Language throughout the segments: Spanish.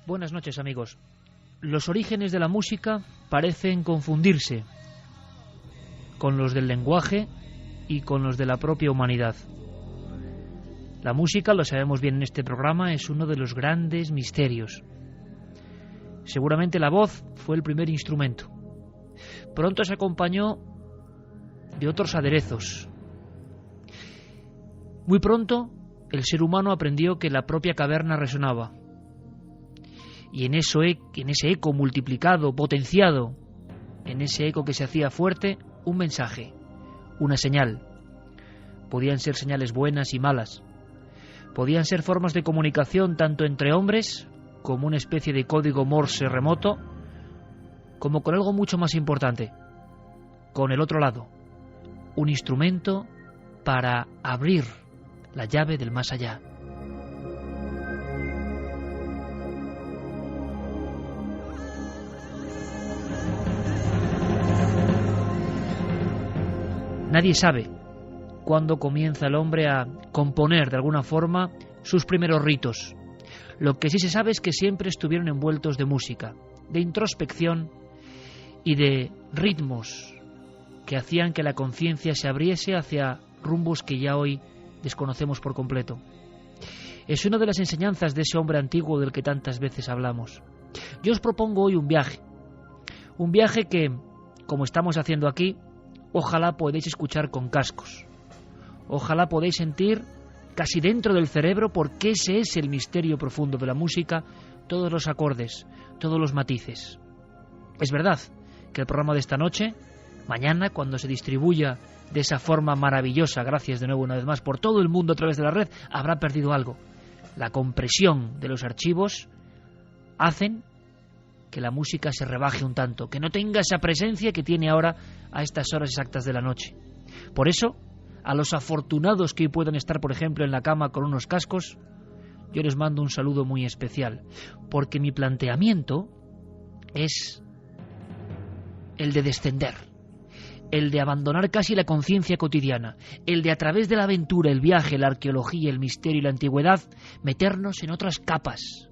Buenas noches, amigos. Los orígenes de la música parecen confundirse con los del lenguaje y con los de la propia humanidad. La música, lo sabemos bien en este programa, es uno de los grandes misterios. Seguramente la voz fue el primer instrumento. Pronto se acompañó de otros aderezos. Muy pronto el ser humano aprendió que la propia caverna resonaba. Y en ese eco multiplicado, potenciado, en ese eco que se hacía fuerte, un mensaje, una señal. Podían ser señales buenas y malas. Podían ser formas de comunicación tanto entre hombres, como una especie de código Morse remoto, como con algo mucho más importante, con el otro lado, un instrumento para abrir la llave del más allá. Nadie sabe cuándo comienza el hombre a componer de alguna forma sus primeros ritos. Lo que sí se sabe es que siempre estuvieron envueltos de música, de introspección y de ritmos que hacían que la conciencia se abriese hacia rumbos que ya hoy desconocemos por completo. Es una de las enseñanzas de ese hombre antiguo del que tantas veces hablamos. Yo os propongo hoy un viaje que, como estamos haciendo aquí, ojalá podáis escuchar con cascos. Ojalá podáis sentir casi dentro del cerebro, porque ese es el misterio profundo de la música, todos los acordes, todos los matices. Es verdad que el programa de esta noche, mañana, cuando se distribuya de esa forma maravillosa, gracias de nuevo una vez más, por todo el mundo a través de la red, habrá perdido algo. La compresión de los archivos hacen que la música se rebaje un tanto, que no tenga esa presencia que tiene ahora a estas horas exactas de la noche. Por eso, a los afortunados que hoy puedan estar, por ejemplo, en la cama con unos cascos, yo les mando un saludo muy especial, porque mi planteamiento es el de descender, el de abandonar casi la conciencia cotidiana, el de, a través de la aventura, el viaje, la arqueología, el misterio y la antigüedad, meternos en otras capas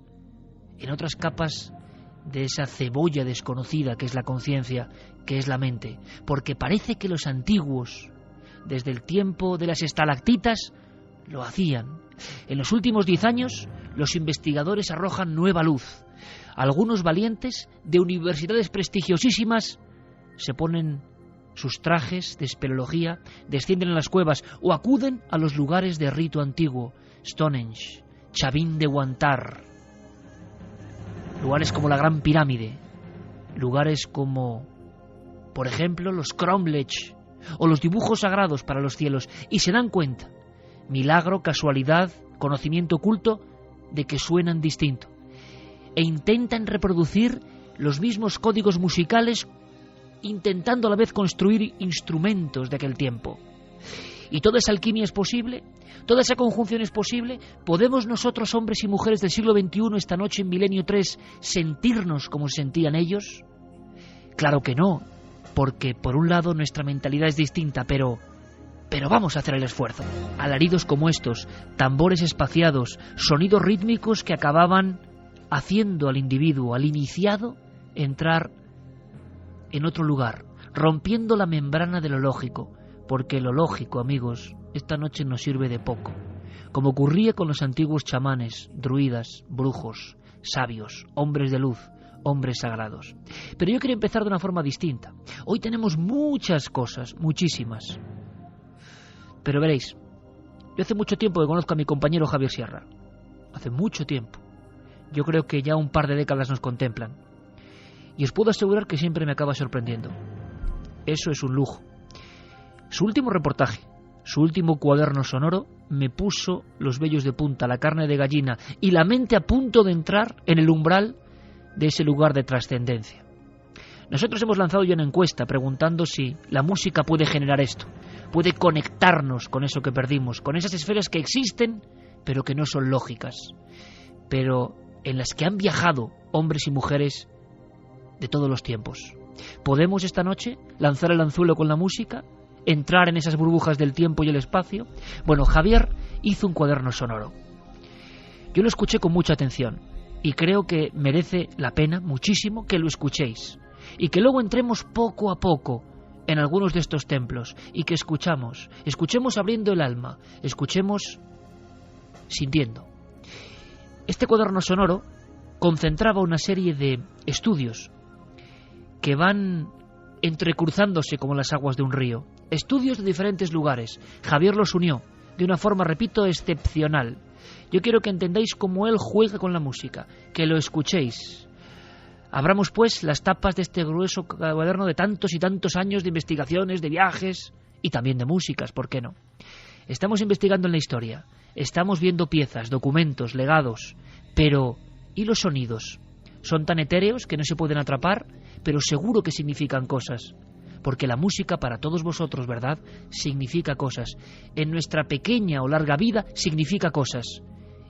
de esa cebolla desconocida que es la conciencia, que es la mente, porque parece que los antiguos, desde el tiempo de las estalactitas, lo hacían. En los últimos 10 años, los investigadores arrojan nueva luz. Algunos valientes de universidades prestigiosísimas se ponen sus trajes de espeleología, descienden a las cuevas o acuden a los lugares de rito antiguo, Stonehenge, Chavín de Huántar, lugares como la Gran Pirámide, lugares como, por ejemplo, los cromlech o los dibujos sagrados para los cielos, y se dan cuenta, milagro, casualidad, conocimiento oculto, de que suenan distinto, e intentan reproducir los mismos códigos musicales, intentando a la vez construir instrumentos de aquel tiempo. Y toda esa alquimia es posible, toda esa conjunción es posible. ¿Podemos nosotros, hombres y mujeres del siglo XXI, esta noche en Milenio 3, sentirnos como se sentían ellos? Claro que no, porque por un lado nuestra mentalidad es distinta, pero vamos a hacer el esfuerzo. Alaridos como estos, tambores espaciados, sonidos rítmicos que acababan haciendo al individuo, al iniciado, entrar en otro lugar, rompiendo la membrana de lo lógico, porque lo lógico, amigos, esta noche nos sirve de poco, como ocurría con los antiguos chamanes, druidas, brujos, sabios, hombres de luz, hombres sagrados. Pero yo quiero empezar de una forma distinta. Hoy tenemos muchas cosas, muchísimas. Pero veréis, yo hace mucho tiempo que conozco a mi compañero Javier Sierra. Hace mucho tiempo. Yo creo que ya un par de décadas nos contemplan. Y os puedo asegurar que siempre me acaba sorprendiendo. Eso es un lujo. Su último reportaje, su último cuaderno sonoro, me puso los vellos de punta, la carne de gallina y la mente a punto de entrar en el umbral de ese lugar de trascendencia. Nosotros hemos lanzado ya una encuesta preguntando si la música puede generar esto, puede conectarnos con eso que perdimos, con esas esferas que existen pero que no son lógicas, pero en las que han viajado hombres y mujeres de todos los tiempos. ¿Podemos esta noche lanzar el anzuelo con la música? ¿Entrar en esas burbujas del tiempo y el espacio? Bueno, Javier hizo un cuaderno sonoro. Yo lo escuché con mucha atención y creo que merece la pena muchísimo que lo escuchéis y que luego entremos poco a poco en algunos de estos templos y que escuchemos abriendo el alma, escuchemos sintiendo. Este cuaderno sonoro concentraba una serie de estudios que van entrecruzándose como las aguas de un río, estudios de diferentes lugares. Javier los unió de una forma, repito, excepcional. Yo quiero que entendáis cómo él juega con la música, que lo escuchéis. Abramos pues las tapas de este grueso cuaderno de tantos y tantos años de investigaciones, de viajes y también de músicas, ¿por qué no? Estamos investigando en la historia, estamos viendo piezas, documentos, legados, pero ¿y los sonidos? Son tan etéreos que no se pueden atrapar, pero seguro que significan cosas. Porque la música para todos vosotros, ¿verdad?, significa cosas. En nuestra pequeña o larga vida significa cosas.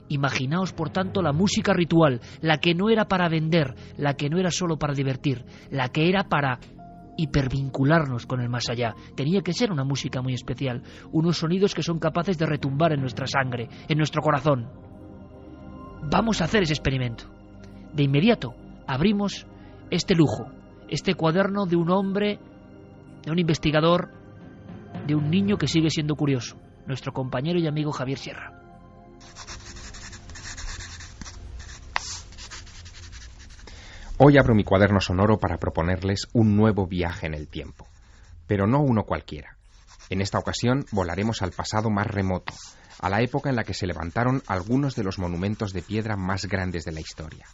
Imaginaos, por tanto, la música ritual, la que no era para vender, la que no era solo para divertir, la que era para hipervincularnos con el más allá. Tenía que ser una música muy especial, unos sonidos que son capaces de retumbar en nuestra sangre, en nuestro corazón. Vamos a hacer ese experimento. De inmediato abrimos este lujo, este cuaderno de un hombre, de un investigador, de un niño que sigue siendo curioso, nuestro compañero y amigo Javier Sierra. Hoy abro mi cuaderno sonoro para proponerles un nuevo viaje en el tiempo, pero no uno cualquiera. En esta ocasión volaremos al pasado más remoto, a la época en la que se levantaron algunos de los monumentos de piedra más grandes de la historia.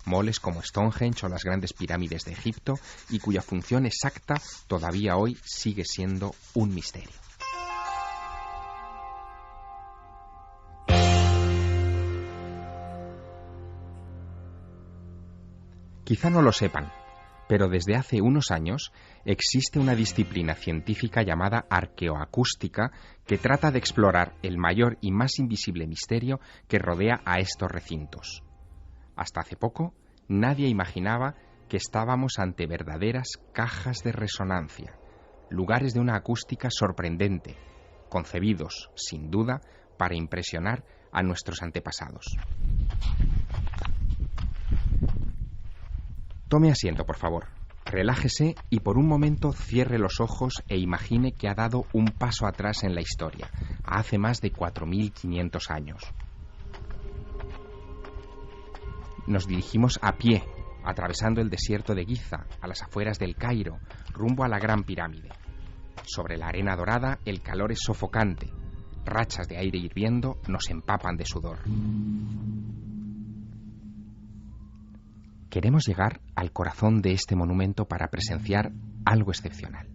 Moles como Stonehenge o las grandes pirámides de Egipto, y cuya función exacta todavía hoy sigue siendo un misterio. Quizá no lo sepan, pero desde hace unos años existe una disciplina científica llamada arqueoacústica que trata de explorar el mayor y más invisible misterio que rodea a estos recintos. Hasta hace poco, nadie imaginaba que estábamos ante verdaderas cajas de resonancia, lugares de una acústica sorprendente, concebidos, sin duda, para impresionar a nuestros antepasados. Tome asiento, por favor. Relájese y por un momento cierre los ojos e imagine que ha dado un paso atrás en la historia, hace más de 4.500 años. Nos dirigimos a pie, atravesando el desierto de Giza, a las afueras del Cairo, rumbo a la Gran Pirámide. Sobre la arena dorada el calor es sofocante. Rachas de aire hirviendo nos empapan de sudor. Queremos llegar al corazón de este monumento para presenciar algo excepcional.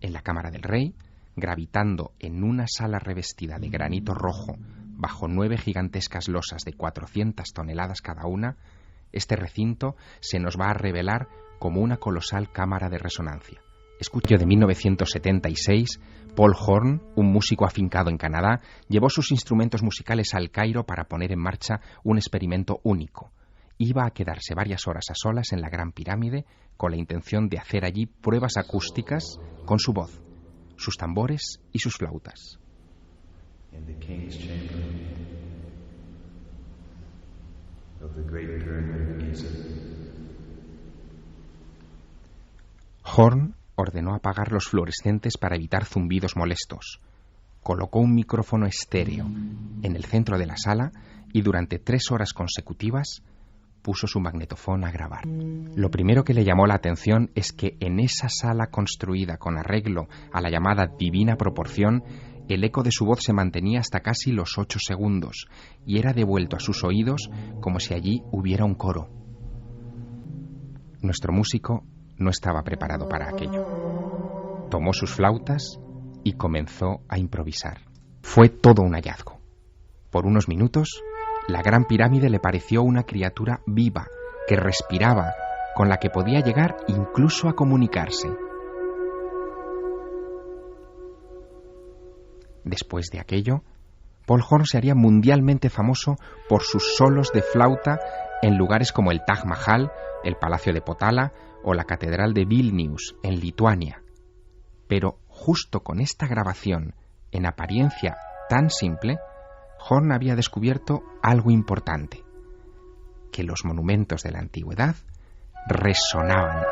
En la Cámara del Rey, gravitando en una sala revestida de granito rojo, bajo 9 gigantescas losas de 400 toneladas cada una, este recinto se nos va a revelar como una colosal cámara de resonancia. Escucho de 1976, Paul Horn, un músico afincado en Canadá, llevó sus instrumentos musicales al Cairo para poner en marcha un experimento único. Iba a quedarse varias horas a solas en la Gran Pirámide con la intención de hacer allí pruebas acústicas con su voz, sus tambores y sus flautas. Horn ordenó apagar los fluorescentes para evitar zumbidos molestos. Colocó un micrófono estéreo en el centro de la sala y durante 3 horas consecutivas puso su magnetofón a grabar. Lo primero que le llamó la atención es que en esa sala construida con arreglo a la llamada divina proporción, el eco de su voz se mantenía hasta casi los 8 segundos y era devuelto a sus oídos como si allí hubiera un coro. Nuestro músico no estaba preparado para aquello. Tomó sus flautas y comenzó a improvisar. Fue todo un hallazgo. Por unos minutos, la Gran Pirámide le pareció una criatura viva, que respiraba, con la que podía llegar incluso a comunicarse. Después de aquello, Paul Horn se haría mundialmente famoso por sus solos de flauta en lugares como el Taj Mahal, el Palacio de Potala o la Catedral de Vilnius, en Lituania. Pero justo con esta grabación, en apariencia tan simple, Horn había descubierto algo importante, que los monumentos de la antigüedad resonaban.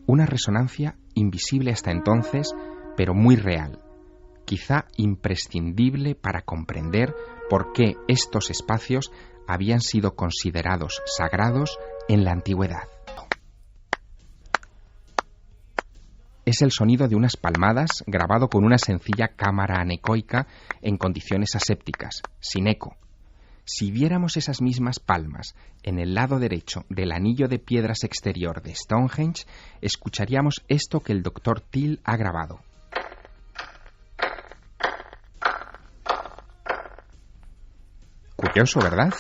Una resonancia invisible hasta entonces, pero muy real, quizá imprescindible para comprender por qué estos espacios habían sido considerados sagrados en la antigüedad. Es el sonido de unas palmadas grabado con una sencilla cámara anecoica en condiciones asépticas, sin eco. Si viéramos esas mismas palmas en el lado derecho del anillo de piedras exterior de Stonehenge, escucharíamos esto que el Dr. Till ha grabado. Curioso, ¿verdad?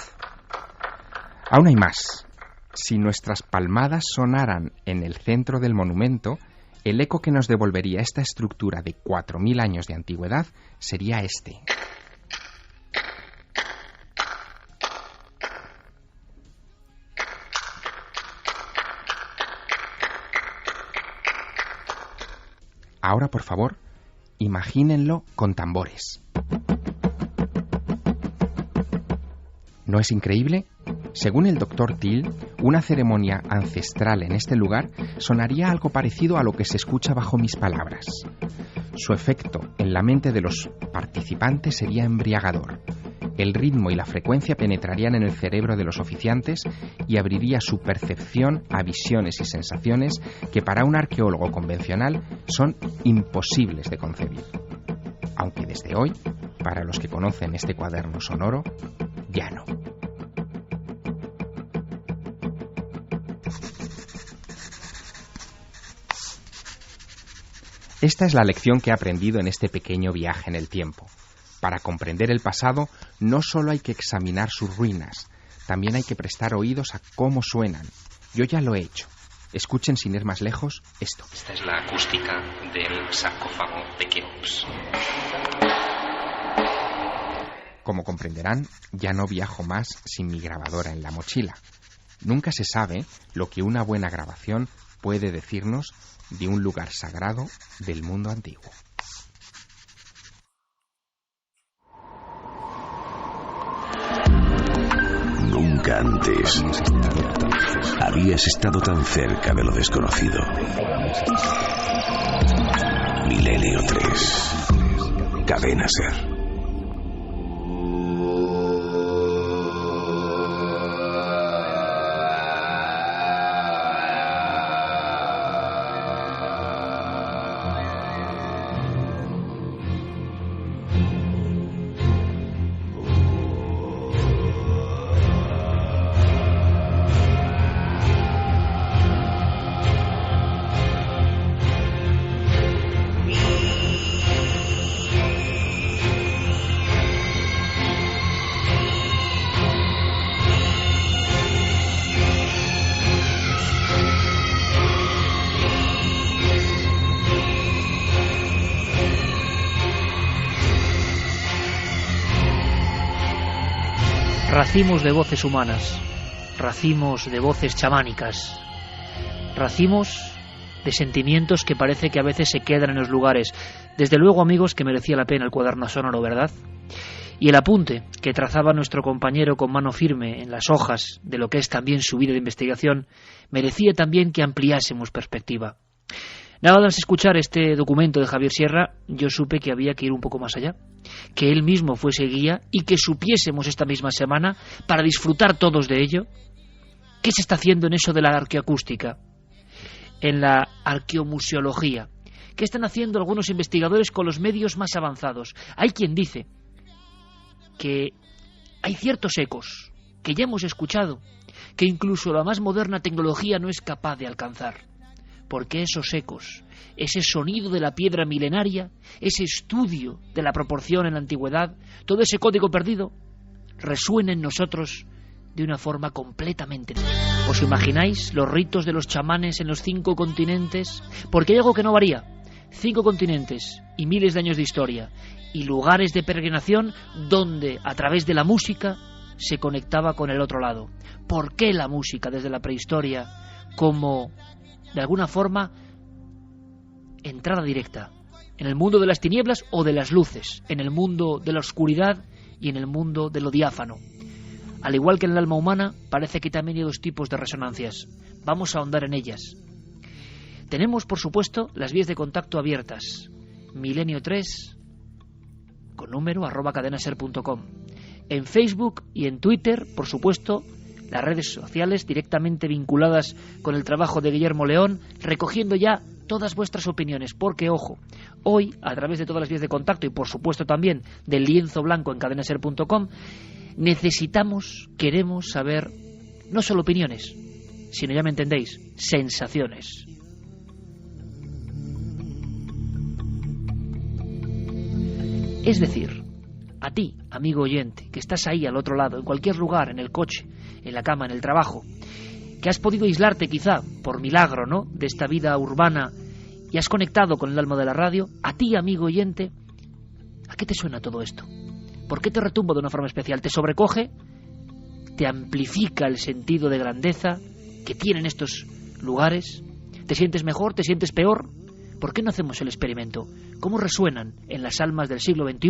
Aún hay más. Si nuestras palmadas sonaran en el centro del monumento, el eco que nos devolvería esta estructura de 4.000 años de antigüedad sería este. Ahora, por favor, imagínenlo con tambores. ¿No es increíble? Según el Dr. Till, una ceremonia ancestral en este lugar sonaría algo parecido a lo que se escucha bajo mis palabras. Su efecto en la mente de los participantes sería embriagador. El ritmo y la frecuencia penetrarían en el cerebro de los oficiantes y abriría su percepción a visiones y sensaciones que para un arqueólogo convencional son imposibles de concebir. Aunque desde hoy, para los que conocen este cuaderno sonoro, ya no. Esta es la lección que he aprendido en este pequeño viaje en el tiempo. Para comprender el pasado, no solo hay que examinar sus ruinas, también hay que prestar oídos a cómo suenan. Yo ya lo he hecho. Escuchen sin ir más lejos esto. Esta es la acústica del sarcófago de Keops. Como comprenderán, ya no viajo más sin mi grabadora en la mochila. Nunca se sabe lo que una buena grabación puede decirnos de un lugar sagrado del mundo antiguo. Nunca antes habías estado tan cerca de lo desconocido. Milenio 3. Cadena Ser. Racimos de voces humanas, racimos de voces chamánicas, racimos de sentimientos que parece que a veces se quedan en los lugares. Desde luego, amigos, que merecía la pena el cuaderno sonoro, ¿verdad? Y el apunte que trazaba nuestro compañero con mano firme en las hojas de lo que es también su vida de investigación merecía también que ampliásemos perspectiva. Nada más escuchar este documento de Javier Sierra, yo supe que había que ir un poco más allá, que él mismo fuese guía y que supiésemos esta misma semana, para disfrutar todos de ello, qué se está haciendo en eso de la arqueoacústica, en la arqueomuseología, qué están haciendo algunos investigadores con los medios más avanzados. Hay quien dice que hay ciertos ecos que ya hemos escuchado, que incluso la más moderna tecnología no es capaz de alcanzar. Porque esos ecos, ese sonido de la piedra milenaria, ese estudio de la proporción en la antigüedad, todo ese código perdido, resuena en nosotros de una forma completamente nueva. ¿Os imagináis los ritos de los chamanes en los 5 continentes? Porque hay algo que no varía. 5 continentes y miles de años de historia y lugares de peregrinación donde, a través de la música, se conectaba con el otro lado. ¿Por qué la música desde la prehistoria como, de alguna forma, entrada directa en el mundo de las tinieblas o de las luces, en el mundo de la oscuridad y en el mundo de lo diáfano. Al igual que en el alma humana, parece que también hay dos tipos de resonancias. Vamos a ahondar en ellas. Tenemos, por supuesto, las vías de contacto abiertas. Milenio3, con número, @cadenaser.com. En Facebook y en Twitter, por supuesto, las redes sociales directamente vinculadas con el trabajo de Guillermo León, recogiendo ya todas vuestras opiniones, porque, ojo, hoy, a través de todas las vías de contacto y, por supuesto, también del lienzo blanco en cadenaser.com, queremos saber no solo opiniones, sino, ya me entendéis, sensaciones. Es decir, a ti, amigo oyente, que estás ahí al otro lado, en cualquier lugar, en el coche, en la cama, en el trabajo, que has podido aislarte quizá por milagro, ¿no?, de esta vida urbana y has conectado con el alma de la radio, a ti, amigo oyente, ¿a qué te suena todo esto? ¿Por qué te retumba de una forma especial? ¿Te sobrecoge? ¿Te amplifica el sentido de grandeza que tienen estos lugares? ¿Te sientes mejor? ¿Te sientes peor? ¿Por qué no hacemos el experimento? ¿Cómo resuenan en las almas del siglo XXI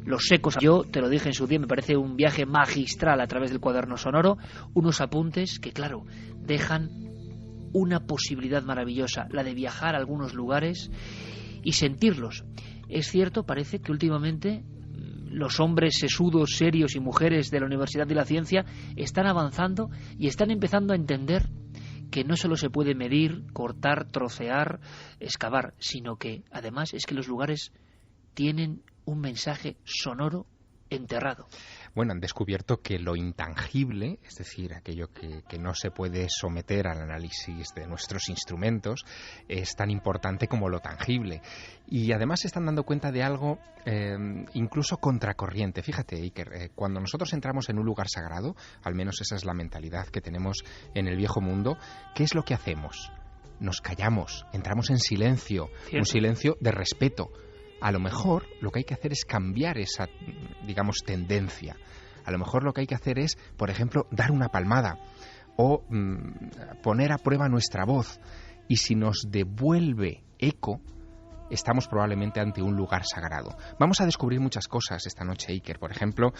los ecos? Yo te lo dije en su día, me parece un viaje magistral a través del cuaderno sonoro, unos apuntes que, claro, dejan una posibilidad maravillosa, la de viajar a algunos lugares y sentirlos. Es cierto, parece que últimamente los hombres sesudos, serios y mujeres de la Universidad de la Ciencia están avanzando y están empezando a entender que no solo se puede medir, cortar, trocear, excavar, sino que además es que los lugares tienen un mensaje sonoro enterrado. Bueno, han descubierto que lo intangible, es decir, aquello que no se puede someter al análisis de nuestros instrumentos, es tan importante como lo tangible. Y además se están dando cuenta de algo incluso contracorriente. Fíjate, Iker, cuando nosotros entramos en un lugar sagrado, al menos esa es la mentalidad que tenemos en el viejo mundo, ¿qué es lo que hacemos? Nos callamos, entramos en silencio, ¿cierto? Un silencio de respeto. A lo mejor lo que hay que hacer es cambiar esa, digamos, tendencia. A lo mejor lo que hay que hacer es, por ejemplo, dar una palmada o poner a prueba nuestra voz. Y si nos devuelve eco, estamos probablemente ante un lugar sagrado. Vamos a descubrir muchas cosas esta noche, Iker. Por ejemplo,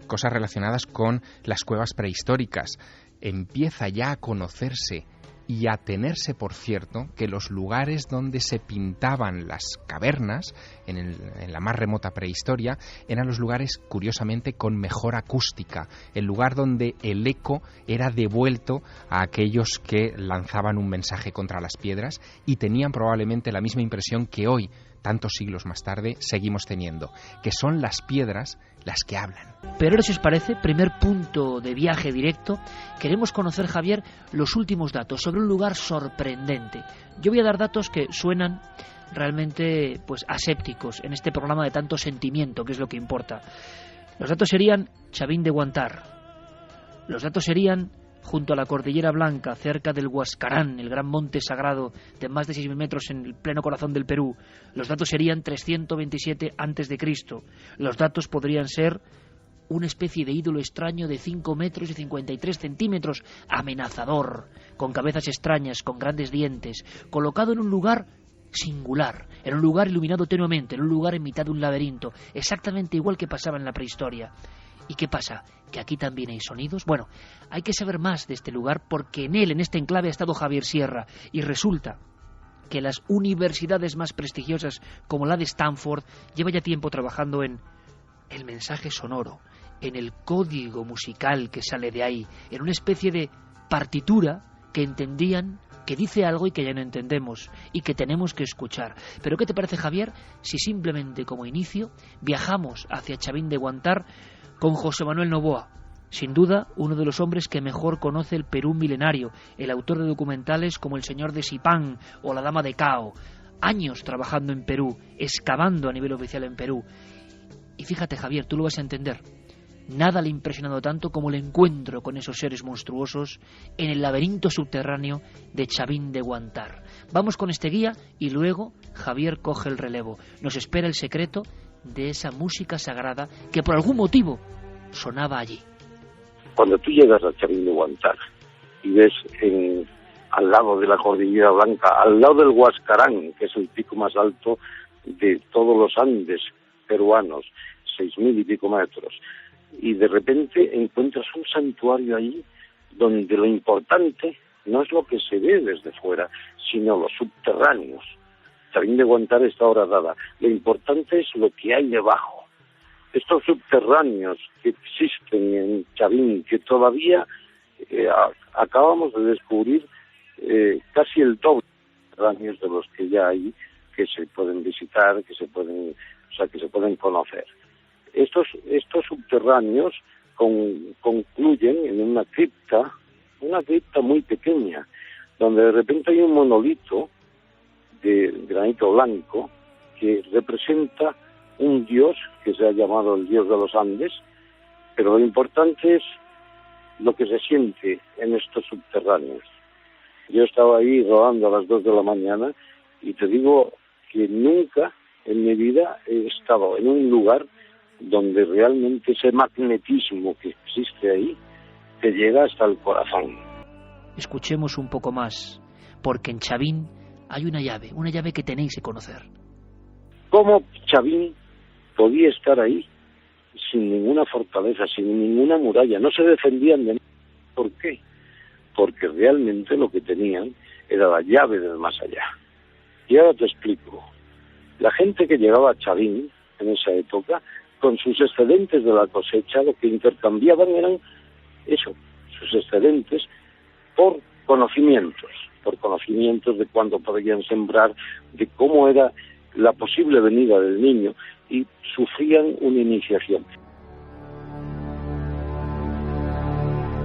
cosas relacionadas con las cuevas prehistóricas. Empieza ya a conocerse y a tenerse por cierto que los lugares donde se pintaban las cavernas en la más remota prehistoria eran los lugares curiosamente con mejor acústica, el lugar donde el eco era devuelto a aquellos que lanzaban un mensaje contra las piedras y tenían probablemente la misma impresión que hoy, tantos siglos más tarde, seguimos teniendo, que son las piedras las que hablan. Pero ahora, si os parece, primer punto de viaje directo, queremos conocer, Javier, los últimos datos sobre un lugar sorprendente. Yo voy a dar datos que suenan realmente pues asépticos en este programa de tanto sentimiento, que es lo que importa. Los datos serían Chavín de Guantar. Los datos serían junto a la Cordillera Blanca, cerca del Huascarán, el gran monte sagrado de más de 6.000 metros en el pleno corazón del Perú. Los datos serían 327 a.C. Los datos podrían ser una especie de ídolo extraño de 5 metros y 53 centímetros, amenazador, con cabezas extrañas, con grandes dientes, colocado en un lugar singular, en un lugar iluminado tenuemente, en un lugar en mitad de un laberinto, exactamente igual que pasaba en la prehistoria. ¿Y qué pasa? ¿Que aquí también hay sonidos? Bueno, hay que saber más de este lugar porque en él, en este enclave, ha estado Javier Sierra y resulta que las universidades más prestigiosas como la de Stanford lleva ya tiempo trabajando en el mensaje sonoro, en el código musical que sale de ahí, en una especie de partitura que entendían, que dice algo y que ya no entendemos y que tenemos que escuchar. Pero ¿qué te parece, Javier, si simplemente como inicio viajamos hacia Chavín de Guantar con José Manuel Novoa, sin duda uno de los hombres que mejor conoce el Perú milenario, el autor de documentales como El Señor de Sipán o La Dama de Cao, años trabajando en Perú, excavando a nivel oficial en Perú. Y fíjate, Javier, tú lo vas a entender, nada le ha impresionado tanto como el encuentro con esos seres monstruosos en el laberinto subterráneo de Chavín de Guantar. Vamos con este guía y luego Javier coge el relevo. Nos espera el secreto de esa música sagrada que por algún motivo sonaba allí. Cuando tú llegas a Chavín de Guantar y ves al lado de la Cordillera Blanca, al lado del Huascarán, que es el pico más alto de todos los Andes peruanos, 6.000 y pico metros, y de repente encuentras un santuario ahí donde lo importante no es lo que se ve desde fuera, sino los subterráneos. Chavín de Guantar está horadada. Lo importante es lo que hay debajo. Estos subterráneos que existen en Chavín, que todavía acabamos de descubrir casi el doble de subterráneos de los que ya hay, que se pueden visitar, que se pueden conocer. Estos subterráneos concluyen en una cripta muy pequeña, donde de repente hay un monolito de granito blanco que representa un dios que se ha llamado el dios de los Andes, pero lo importante es lo que se siente en estos subterráneos. Yo estaba ahí rodando a las 2 de la mañana y te digo que nunca en mi vida he estado en un lugar donde realmente ese magnetismo que existe ahí te llega hasta el corazón. Escuchemos un poco más, porque en Chavín hay una llave que tenéis que conocer. ¿Cómo Chavín podía estar ahí sin ninguna fortaleza, sin ninguna muralla? No se defendían de nada. ¿Por qué? Porque realmente lo que tenían era la llave del más allá. Y ahora te explico. La gente que llegaba a Chavín en esa época, con sus excedentes de la cosecha, lo que intercambiaban eran sus excedentes por conocimientos de cuándo podían sembrar, de cómo era la posible venida del niño, y sufrían una iniciación.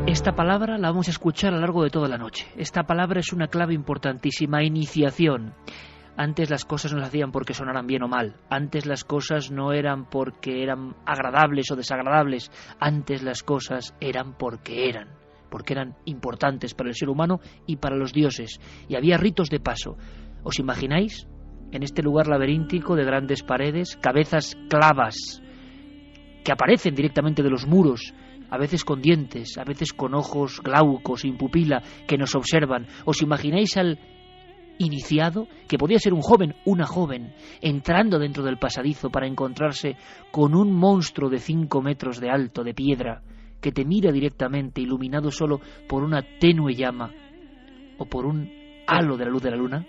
Esta palabra la vamos a escuchar a lo largo de toda la noche. Esta palabra es una clave importantísima: iniciación. Antes las cosas no se hacían porque sonaran bien o mal. Antes las cosas no eran porque eran agradables o desagradables. Antes las cosas eran porque eran importantes para el ser humano y para los dioses. Y había ritos de paso. ¿Os imagináis? En este lugar laberíntico de grandes paredes, cabezas clavas que aparecen directamente de los muros, a veces con dientes, a veces con ojos glaucos, sin pupila, que nos observan. ¿Os imagináis al iniciado, que podía ser un joven, una joven, entrando dentro del pasadizo para encontrarse con un monstruo de 5 metros de alto, de piedra, que te mira directamente, iluminado solo por una tenue llama o por un halo de la luz de la luna?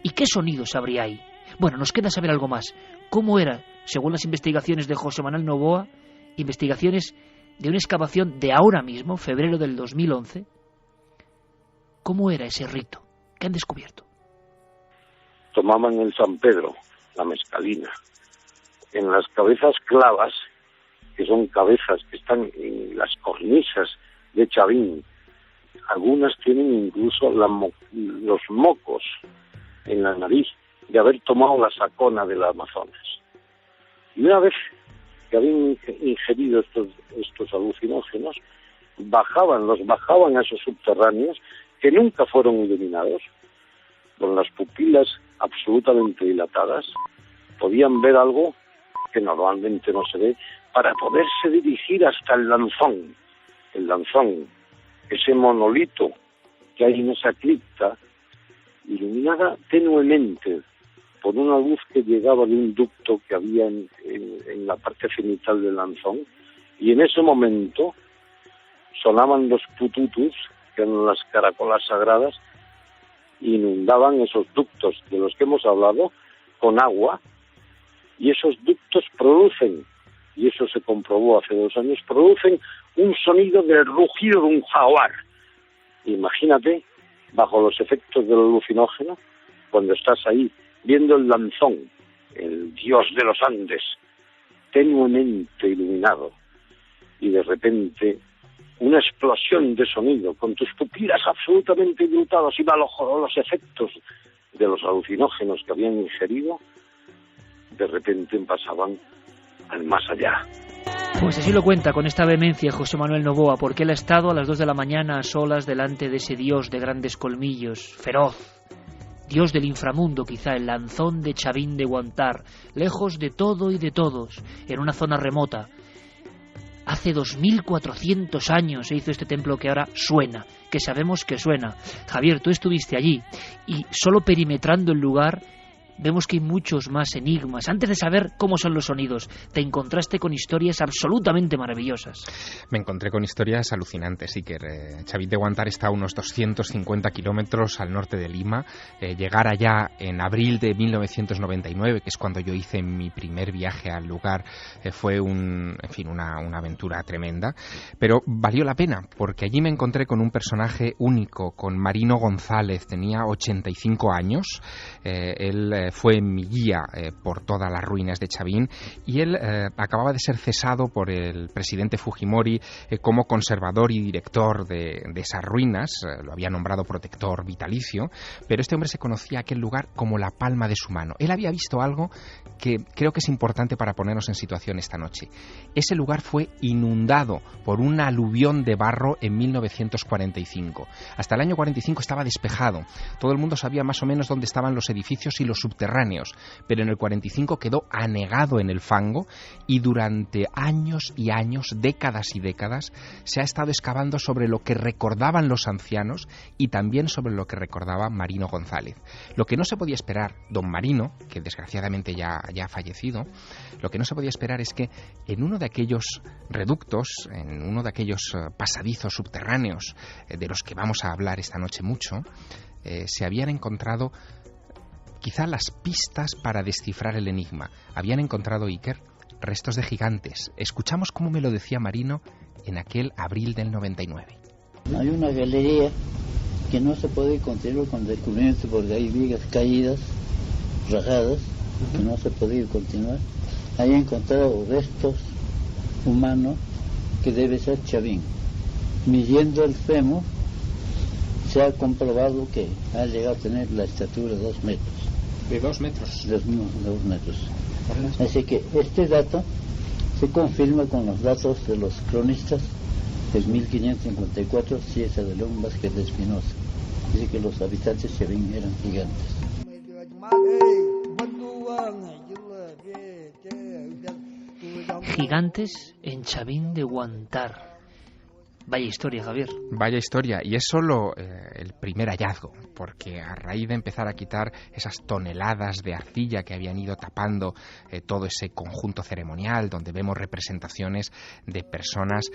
¿Y qué sonidos habría ahí? Bueno, nos queda saber algo más. ¿Cómo era, según las investigaciones de José Manuel Novoa, investigaciones de una excavación de ahora mismo, febrero del 2011, cómo era ese rito? ¿Qué han descubierto? Tomaban el San Pedro, la mezcalina. En las cabezas clavas, que son cabezas que están en las cornisas de Chavín, algunas tienen incluso los mocos en la nariz de haber tomado la sacona del Amazonas. Y una vez que habían ingerido estos alucinógenos, los bajaban a esos subterráneos que nunca fueron iluminados, con las pupilas absolutamente dilatadas, podían ver algo que normalmente no se ve, para poderse dirigir hasta el lanzón, ese monolito que hay en esa cripta, iluminada tenuemente por una luz que llegaba de un ducto que había en la parte cenital del lanzón, y en ese momento sonaban los pututus, que eran las caracolas sagradas, inundaban esos ductos de los que hemos hablado con agua, y esos ductos producen, y eso se comprobó hace 2 años, producen un sonido del rugido de un jaguar. Imagínate, bajo los efectos del alucinógeno, cuando estás ahí viendo el lanzón, el dios de los Andes, tenuemente iluminado, y de repente una explosión de sonido, con tus pupilas absolutamente dilatadas y bajo los efectos de los alucinógenos que habían ingerido, de repente pasaban al más allá. Pues así lo cuenta con esta vehemencia José Manuel Novoa, porque él ha estado a las 2 de la mañana a solas delante de ese dios de grandes colmillos, feroz, dios del inframundo quizá, el lanzón de Chavín de Guantar, lejos de todo y de todos, en una zona remota. Hace 2400 años se hizo este templo que ahora suena, que sabemos que suena. Javier, tú estuviste allí y solo perimetrando el lugar vemos que hay muchos más enigmas. Antes de saber cómo son los sonidos, te encontraste con historias absolutamente maravillosas. Me encontré con historias alucinantes, Iker. Chavín de Guantar está a unos 250 kilómetros al norte de Lima. Llegar allá en abril de 1999, que es cuando yo hice mi primer viaje al lugar, fue una aventura tremenda, pero valió la pena, porque allí me encontré con un personaje único, con Marino González. Tenía 85 años, él fue mi guía por todas las ruinas de Chavín, y él acababa de ser cesado por el presidente Fujimori como conservador y director de esas ruinas. Lo había nombrado protector vitalicio, pero este hombre se conocía aquel lugar como la palma de su mano. Él había visto algo que creo que es importante para ponernos en situación esta noche. Ese lugar fue inundado por una aluvión de barro en 1945. Hasta el año 45 estaba despejado. Todo el mundo sabía más o menos dónde estaban los edificios y los subterráneos, pero en el 45 quedó anegado en el fango, y durante años y años, décadas y décadas, se ha estado excavando sobre lo que recordaban los ancianos y también sobre lo que recordaba Marino González. Lo que no se podía esperar, don Marino, que desgraciadamente ya ha fallecido, lo que no se podía esperar es que en uno de aquellos reductos, en uno de aquellos pasadizos subterráneos de los que vamos a hablar esta noche mucho, se habían encontrado quizá las pistas para descifrar el enigma. Habían encontrado, Iker, restos de gigantes. Escuchamos cómo me lo decía Marino en aquel abril del 99. Hay una galería que no se puede continuar con descubrimiento porque hay vigas caídas, rajadas, que no se puede continuar. Hay encontrado restos humanos que debe ser Chavín. Midiendo el fémur, se ha comprobado que ha llegado a tener la estatura de 2 metros. ¿De 2 metros? 2 metros. Así que este dato se confirma con los datos de los cronistas del 1554, Cieza de León, Vázquez de Espinosa. Dice que los habitantes de Chavín eran gigantes. Gigantes en Chavín de Guantar. Vaya historia, Javier. Vaya historia, y es solo el primer hallazgo, porque a raíz de empezar a quitar esas toneladas de arcilla que habían ido tapando todo ese conjunto ceremonial, donde vemos representaciones de personas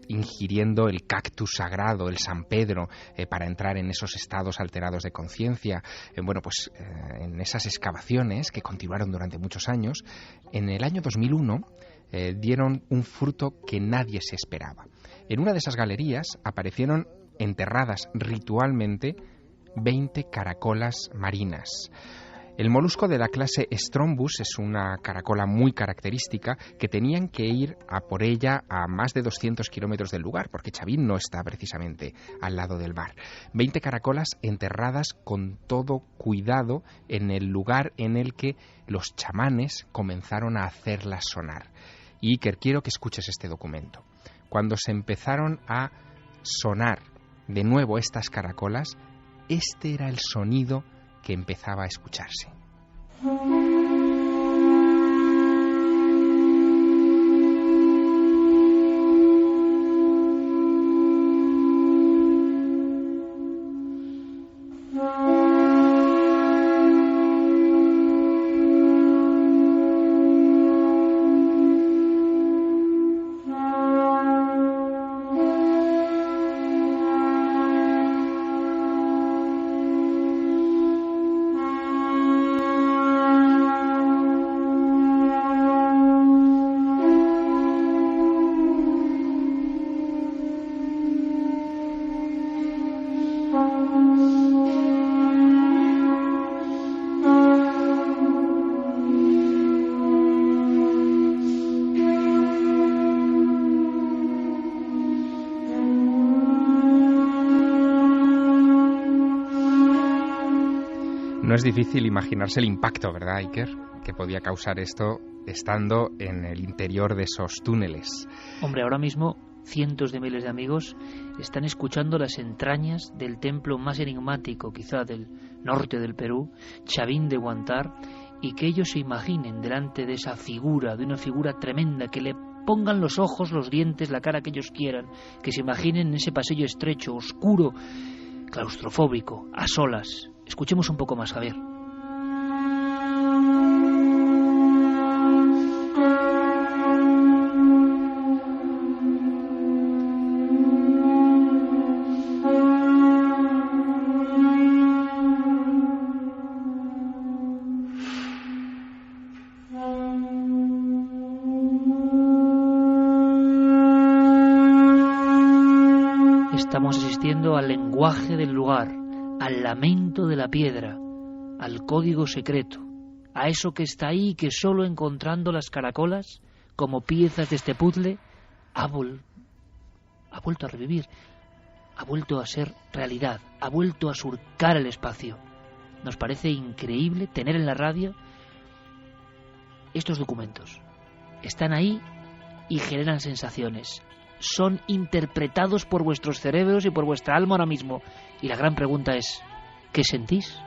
ingiriendo el cactus sagrado, el San Pedro, para entrar en esos estados alterados de conciencia, en esas excavaciones que continuaron durante muchos años, en el año 2001 dieron un fruto que nadie se esperaba. En una de esas galerías aparecieron enterradas ritualmente 20 caracolas marinas. El molusco de la clase Strombus es una caracola muy característica que tenían que ir a por ella a más de 200 kilómetros del lugar, porque Chavín no está precisamente al lado del mar. 20 caracolas enterradas con todo cuidado en el lugar en el que los chamanes comenzaron a hacerlas sonar. Y Iker, quiero que escuches este documento. Cuando se empezaron a sonar de nuevo estas caracolas, este era el sonido que empezaba a escucharse. No es difícil imaginarse el impacto, ¿verdad, Iker?, que podía causar esto estando en el interior de esos túneles. Hombre, ahora mismo cientos de miles de amigos están escuchando las entrañas del templo más enigmático, quizá del norte del Perú, Chavín de Guantar, y que ellos se imaginen delante de esa figura, de una figura tremenda, que le pongan los ojos, los dientes, la cara que ellos quieran, que se imaginen en ese pasillo estrecho, oscuro, claustrofóbico, a solas. Escuchemos un poco más, Javier. estamos asistiendo al lenguaje del lugar, al lamento de la piedra, al código secreto, a eso que está ahí y que solo encontrando las caracolas, como piezas de este puzzle, ha vuelto a revivir, ha vuelto a ser realidad, ha vuelto a surcar el espacio. Nos parece increíble tener en la radio estos documentos. Están ahí y generan sensaciones. Son interpretados por vuestros cerebros y por vuestra alma ahora mismo. Y la gran pregunta es, ¿qué sentís?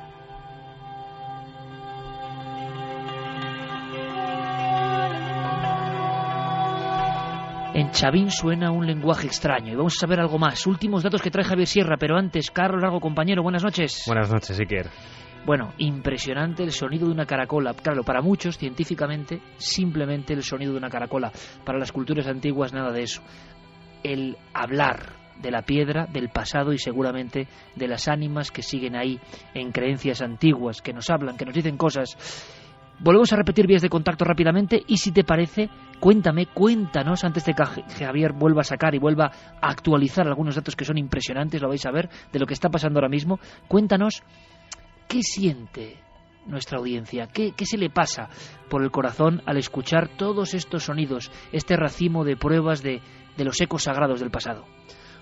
En Chavín suena un lenguaje extraño y vamos a saber algo más. Últimos datos que trae Javier Sierra, pero antes, Carlos Largo, compañero, buenas noches. Buenas noches, Iker. Bueno, impresionante el sonido de una caracola. Claro, para muchos, científicamente, simplemente el sonido de una caracola. Para las culturas antiguas, nada de eso. El hablar de la piedra, del pasado y seguramente de las ánimas que siguen ahí en creencias antiguas, que nos hablan, que nos dicen cosas. Volvemos a repetir vías de contacto rápidamente y si te parece, cuéntanos, antes de que Javier vuelva a sacar y vuelva a actualizar algunos datos que son impresionantes, lo vais a ver, de lo que está pasando ahora mismo. Cuéntanos qué siente nuestra audiencia, qué se le pasa por el corazón al escuchar todos estos sonidos, este racimo de pruebas de los ecos sagrados del pasado.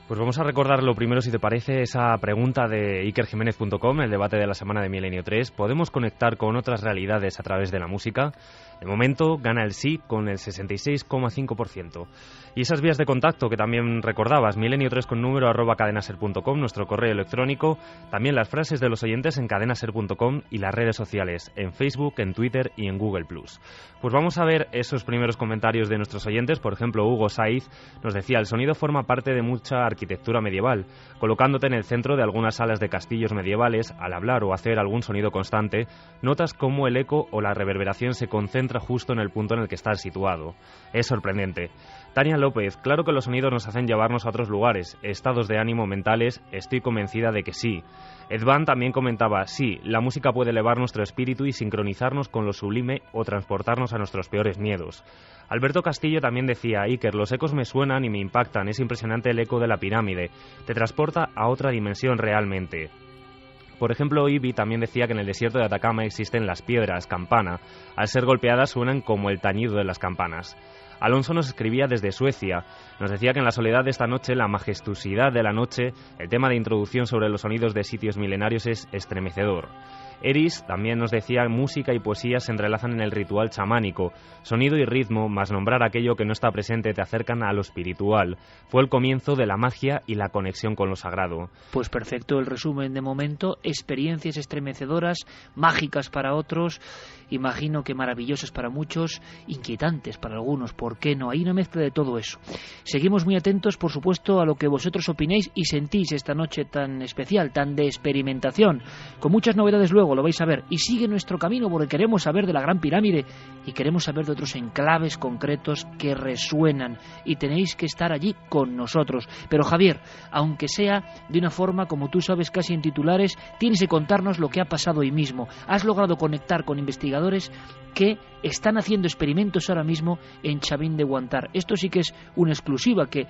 Pues vamos a recordar lo primero, si te parece, esa pregunta de ikerjimenez.com, el debate de la semana de Milenio 3. ¿Podemos conectar con otras realidades a través de la música? De momento gana el sí con el 66,5%. Y esas vías de contacto que también recordabas, milenio3 con número @cadenaser.com, nuestro correo electrónico, también las frases de los oyentes en cadenaser.com y las redes sociales, en Facebook, en Twitter y en Google+. Pues vamos a ver esos primeros comentarios de nuestros oyentes. Por ejemplo, Hugo Saiz nos decía: el sonido forma parte de mucha arquitectura medieval. Colocándote en el centro de algunas salas de castillos medievales, al hablar o hacer algún sonido constante, notas cómo el eco o la reverberación se concentra justo en el punto en el que estás situado. Es sorprendente. Tania López: claro que los sonidos nos hacen llevarnos a otros lugares, estados de ánimo mentales, estoy convencida de que sí. Edvan también comentaba: sí, la música puede elevar nuestro espíritu y sincronizarnos con lo sublime o transportarnos a nuestros peores miedos. Alberto Castillo también decía: Iker, los ecos me suenan y me impactan, es impresionante el eco de la pirámide, te transporta a otra dimensión realmente. Por ejemplo, Ibi también decía que en el desierto de Atacama existen las piedras campana. Al ser golpeadas suenan como el tañido de las campanas. Alonso nos escribía desde Suecia. Nos decía que en la soledad de esta noche, la majestuosidad de la noche, el tema de introducción sobre los sonidos de sitios milenarios es estremecedor. Eris también nos decía: música y poesía se entrelazan en el ritual chamánico. Sonido y ritmo, más nombrar aquello que no está presente, te acercan a lo espiritual. Fue el comienzo de la magia y la conexión con lo sagrado. Pues perfecto el resumen de momento. Experiencias estremecedoras, mágicas para otros, imagino que maravillosas para muchos, inquietantes para algunos, ¿por qué no? Hay una mezcla de todo eso. Seguimos muy atentos, por supuesto, a lo que vosotros opinéis y sentís esta noche tan especial, tan de experimentación, con muchas novedades luego, lo vais a ver. Y sigue nuestro camino porque queremos saber de la Gran Pirámide y queremos saber de otros enclaves concretos que resuenan y tenéis que estar allí con nosotros. Pero Javier, aunque sea de una forma, como tú sabes, casi en titulares, tienes que contarnos lo que ha pasado hoy mismo. Has logrado conectar con investigadores que están haciendo experimentos ahora mismo en Chavín de Guantar. Esto sí que es una exclusiva que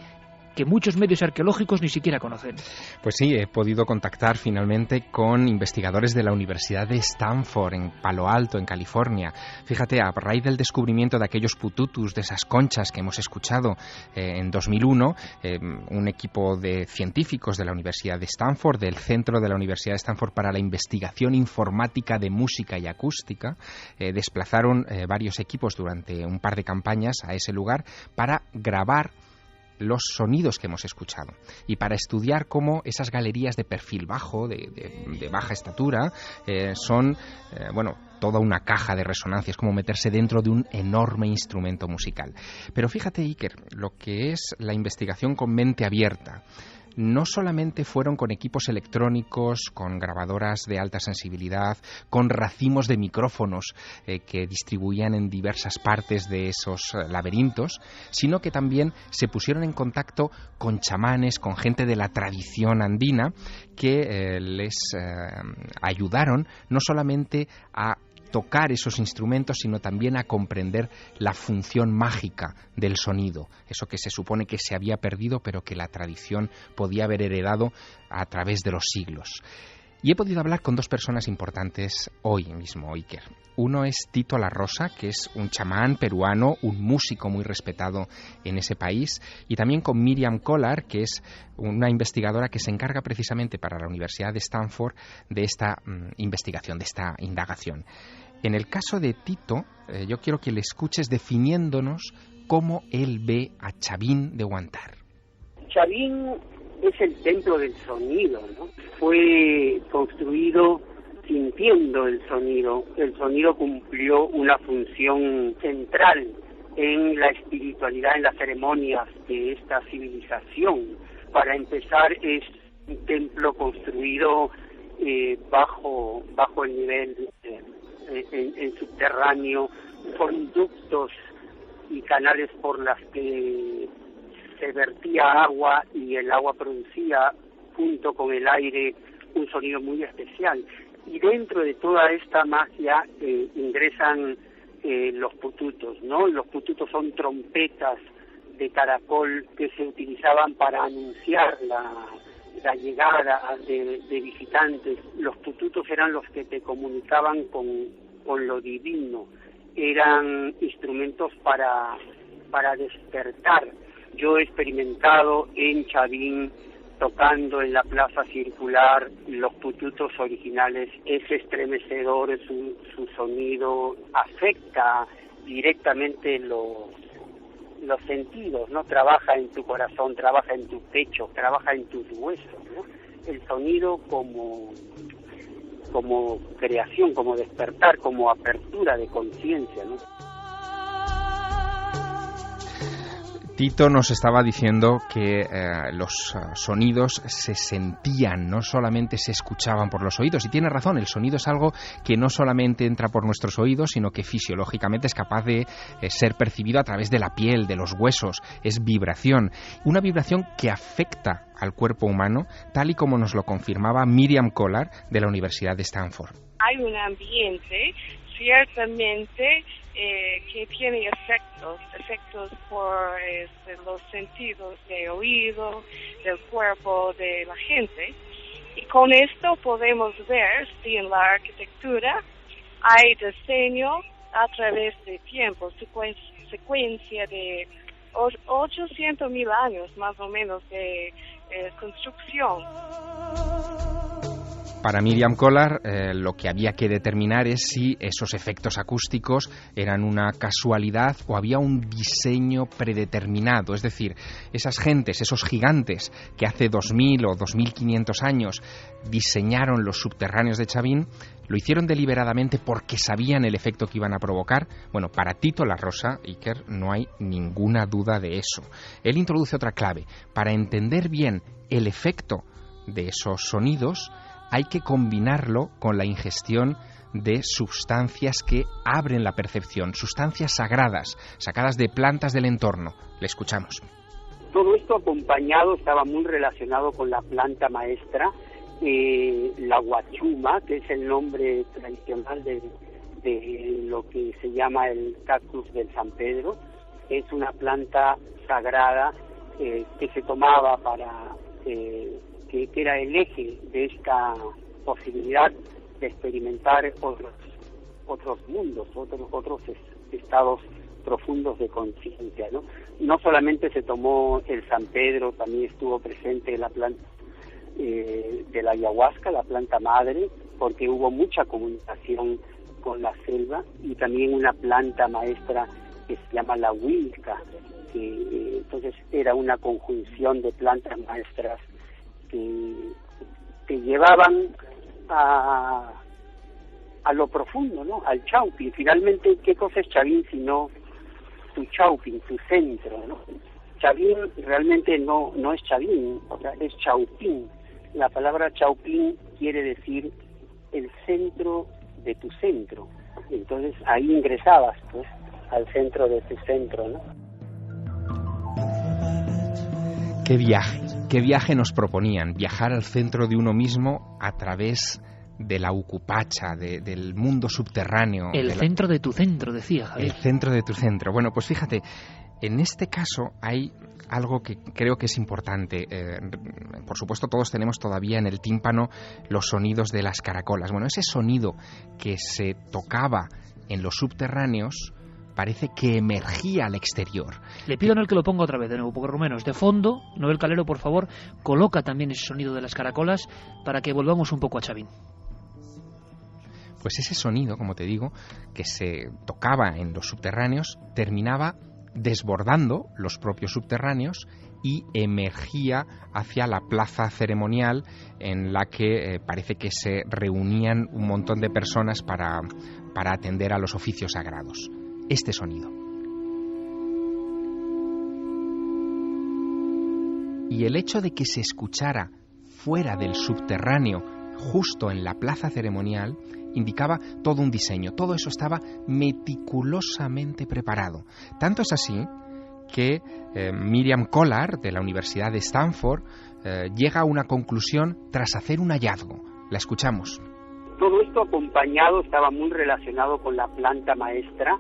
muchos medios arqueológicos ni siquiera conocen. Pues sí, he podido contactar finalmente con investigadores de la Universidad de Stanford, en Palo Alto, en California. Fíjate, a raíz del descubrimiento de aquellos pututus, de esas conchas que hemos escuchado en 2001, un equipo de científicos de la Universidad de Stanford, del Centro de la Universidad de Stanford para la Investigación Informática de Música y Acústica, desplazaron varios equipos durante un par de campañas a ese lugar para grabar los sonidos que hemos escuchado y para estudiar cómo esas galerías de perfil bajo, de baja estatura, son toda una caja de resonancias, como meterse dentro de un enorme instrumento musical. Pero fíjate, Iker, lo que es la investigación con mente abierta. No solamente fueron con equipos electrónicos, con grabadoras de alta sensibilidad, con racimos de micrófonos que distribuían en diversas partes de esos laberintos, sino que también se pusieron en contacto con chamanes, con gente de la tradición andina, que les ayudaron no solamente a tocar esos instrumentos, sino también a comprender la función mágica del sonido, eso que se supone que se había perdido, pero que la tradición podía haber heredado a través de los siglos. Y he podido hablar con dos personas importantes hoy mismo, Iker. Uno es Tito La Rosa, que es un chamán peruano, un músico muy respetado en ese país, y también con Miriam Collar, que es una investigadora que se encarga precisamente para la Universidad de Stanford de esta investigación, de esta indagación. En el caso de Tito, yo quiero que le escuches definiéndonos cómo él ve a Chavín de Huántar. Chavín es el templo del sonido, ¿no? Fue construido sintiendo el sonido. El sonido cumplió una función central en la espiritualidad, en las ceremonias de esta civilización. Para empezar, es un templo construido bajo el nivel, en subterráneo, con ductos y canales por las que se vertía agua y el agua producía junto con el aire un sonido muy especial. Y dentro de toda esta magia ingresan los pututos, ¿no? Los pututos son trompetas de caracol que se utilizaban para anunciar la llegada de visitantes. Los pututos eran los que te comunicaban con lo divino, eran instrumentos para despertar. Yo he experimentado en Chavín, tocando en la plaza circular, los pututos originales. Es estremecedor, su sonido afecta directamente los sentidos, ¿no? Trabaja en tu corazón, trabaja en tu pecho, trabaja en tus huesos, ¿no? El sonido como creación, como despertar, como apertura de conciencia, ¿no? Tito nos estaba diciendo que los sonidos se sentían, no solamente se escuchaban por los oídos. Y tiene razón, el sonido es algo que no solamente entra por nuestros oídos, sino que fisiológicamente es capaz de ser percibido a través de la piel, de los huesos. Es vibración. Una vibración que afecta al cuerpo humano, tal y como nos lo confirmaba Miriam Collar de la Universidad de Stanford. Hay un ambiente, ciertamente, que tiene efectos por los sentidos de oído, del cuerpo de la gente. Y con esto podemos ver si en la arquitectura hay diseño a través de tiempo, secuencia de 800,000 años más o menos de construcción. Para Miriam Collar, lo que había que determinar es si esos efectos acústicos eran una casualidad o había un diseño predeterminado. Es decir, esas gentes, esos gigantes que hace 2000 o 2500 años diseñaron los subterráneos de Chavín, ¿lo hicieron deliberadamente porque sabían el efecto que iban a provocar? Bueno, para Tito La Rosa, Iker, no hay ninguna duda de eso. Él introduce otra clave. Para entender bien el efecto de esos sonidos, hay que combinarlo con la ingestión de sustancias que abren la percepción, sustancias sagradas, sacadas de plantas del entorno. Le escuchamos. Todo esto acompañado, estaba muy relacionado con la planta maestra, la guachuma, que es el nombre tradicional de lo que se llama el cactus del San Pedro. Es una planta sagrada que se tomaba para... que era el eje de esta posibilidad de experimentar otros mundos, otros estados profundos de conciencia, ¿no? No solamente se tomó el San Pedro, también estuvo presente la planta de la ayahuasca, la planta madre, porque hubo mucha comunicación con la selva, y también una planta maestra que se llama la huilca, que entonces era una conjunción de plantas maestras que llevaban a lo profundo, ¿no? Al Chaupín. Finalmente, ¿qué cosa es Chavín sino tu Chaupín, tu centro, ¿no? Chavín realmente no es Chavín, o sea, es Chaupín. La palabra Chaupín quiere decir el centro de tu centro. Entonces ahí ingresabas, pues, al centro de tu centro, ¿no? Qué viaje nos proponían, viajar al centro de uno mismo a través de la Ucupacha, del mundo subterráneo. El centro de tu centro, decía Javier. El centro de tu centro. Bueno, pues fíjate, en este caso hay algo que creo que es importante. Por supuesto, todos tenemos todavía en el tímpano los sonidos de las caracolas. Bueno, ese sonido que se tocaba en los subterráneos parece que emergía al exterior. Le pido a Noel que lo ponga otra vez de nuevo, porque Rumenos, de fondo, Noel Calero, por favor, coloca también ese sonido de las caracolas para que volvamos un poco a Chavín. Pues ese sonido, como te digo, que se tocaba en los subterráneos, terminaba desbordando los propios subterráneos y emergía hacia la plaza ceremonial en la que parece que se reunían un montón de personas para atender a los oficios sagrados. Este sonido. Y el hecho de que se escuchara fuera del subterráneo, justo en la plaza ceremonial, indicaba todo un diseño. Todo eso estaba meticulosamente preparado. Tanto es así que Miriam Collard, de la Universidad de Stanford, llega a una conclusión tras hacer un hallazgo. La escuchamos. Todo esto acompañado, estaba muy relacionado con la planta maestra,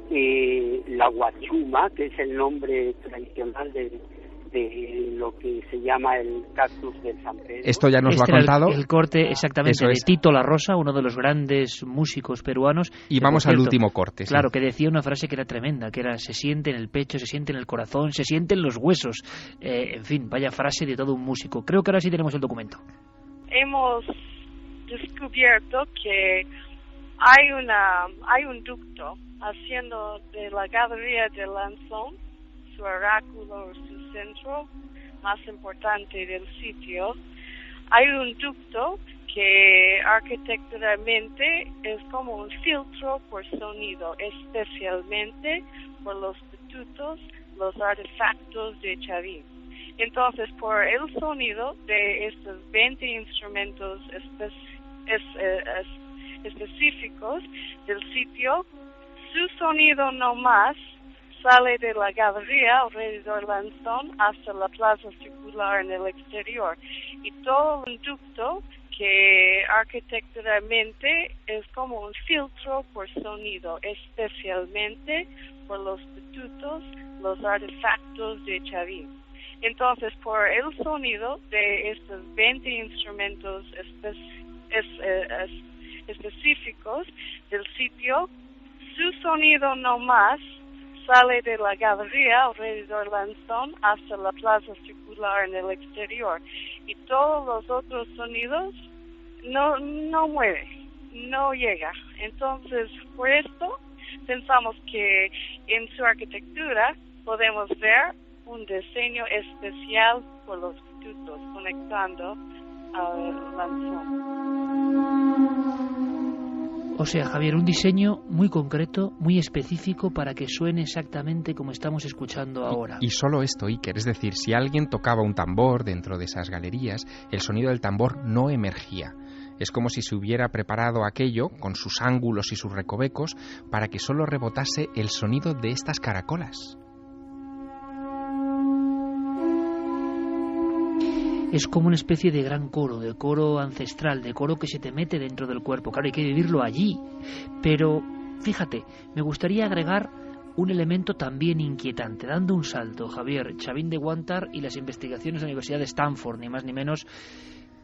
la huachuma, que es el nombre tradicional de lo que se llama el cactus del San Pedro. Esto ya nos lo ha contado. El corte exactamente de Tito La Rosa, uno de los grandes músicos peruanos. Y vamos al último corte. Claro, sí. Que decía una frase que era tremenda, que era: se siente en el pecho, se siente en el corazón, se siente en los huesos. En fin, vaya frase de todo un músico. Creo que ahora sí tenemos el documento. Hemos descubierto que hay un ducto haciendo de la galería de Lanzón su oráculo, su centro más importante del sitio. Hay un ducto que arquitecturalmente es como un filtro por sonido, especialmente por los estatutos, los artefactos de Chavín. Entonces, por el sonido de estos 20 instrumentos específicos del sitio, su sonido no más sale de la galería alrededor de Lanzón hasta la plaza circular en el exterior. Y todo un ducto que arquitecturalmente es como un filtro por sonido, especialmente por los estatutos, los artefactos de Chavín. Entonces, por el sonido de estos 20 instrumentos específicos del sitio, su sonido no más sale de la galería alrededor de Lanzón hasta la plaza circular en el exterior. Y todos los otros sonidos no mueve, no llega. Entonces, por esto, pensamos que en su arquitectura podemos ver un diseño especial por los estatutos conectando al Lanzón. O sea, Javier, un diseño muy concreto, muy específico para que suene exactamente como estamos escuchando ahora. Y solo esto, Iker, es decir, si alguien tocaba un tambor dentro de esas galerías, el sonido del tambor no emergía. Es como si se hubiera preparado aquello, con sus ángulos y sus recovecos, para que solo rebotase el sonido de estas caracolas. Es como una especie de gran coro, de coro ancestral, de coro que se te mete dentro del cuerpo. Claro, hay que vivirlo allí. Pero, fíjate, me gustaría agregar un elemento también inquietante, dando un salto, Javier. Chavín de Guantar y las investigaciones de la Universidad de Stanford, ni más ni menos,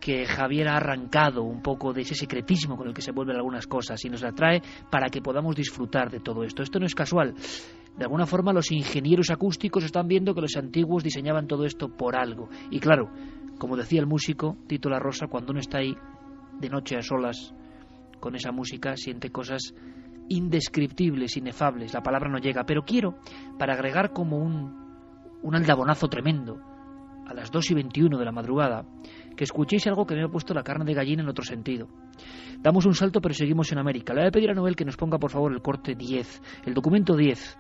que Javier ha arrancado un poco de ese secretismo con el que se vuelven algunas cosas y nos la trae para que podamos disfrutar de todo esto. Esto no es casual. De alguna forma los ingenieros acústicos están viendo que los antiguos diseñaban todo esto por algo. Y claro, como decía el músico Tito La Rosa, cuando uno está ahí de noche a solas con esa música, siente cosas indescriptibles, inefables. La palabra no llega. Pero quiero, para agregar como un aldabonazo tremendo, a las 2:21 de la madrugada, que escuchéis algo que me ha puesto la carne de gallina en otro sentido. Damos un salto, pero seguimos en América. Le voy a pedir a Noel que nos ponga, por favor, el corte 10. El documento 10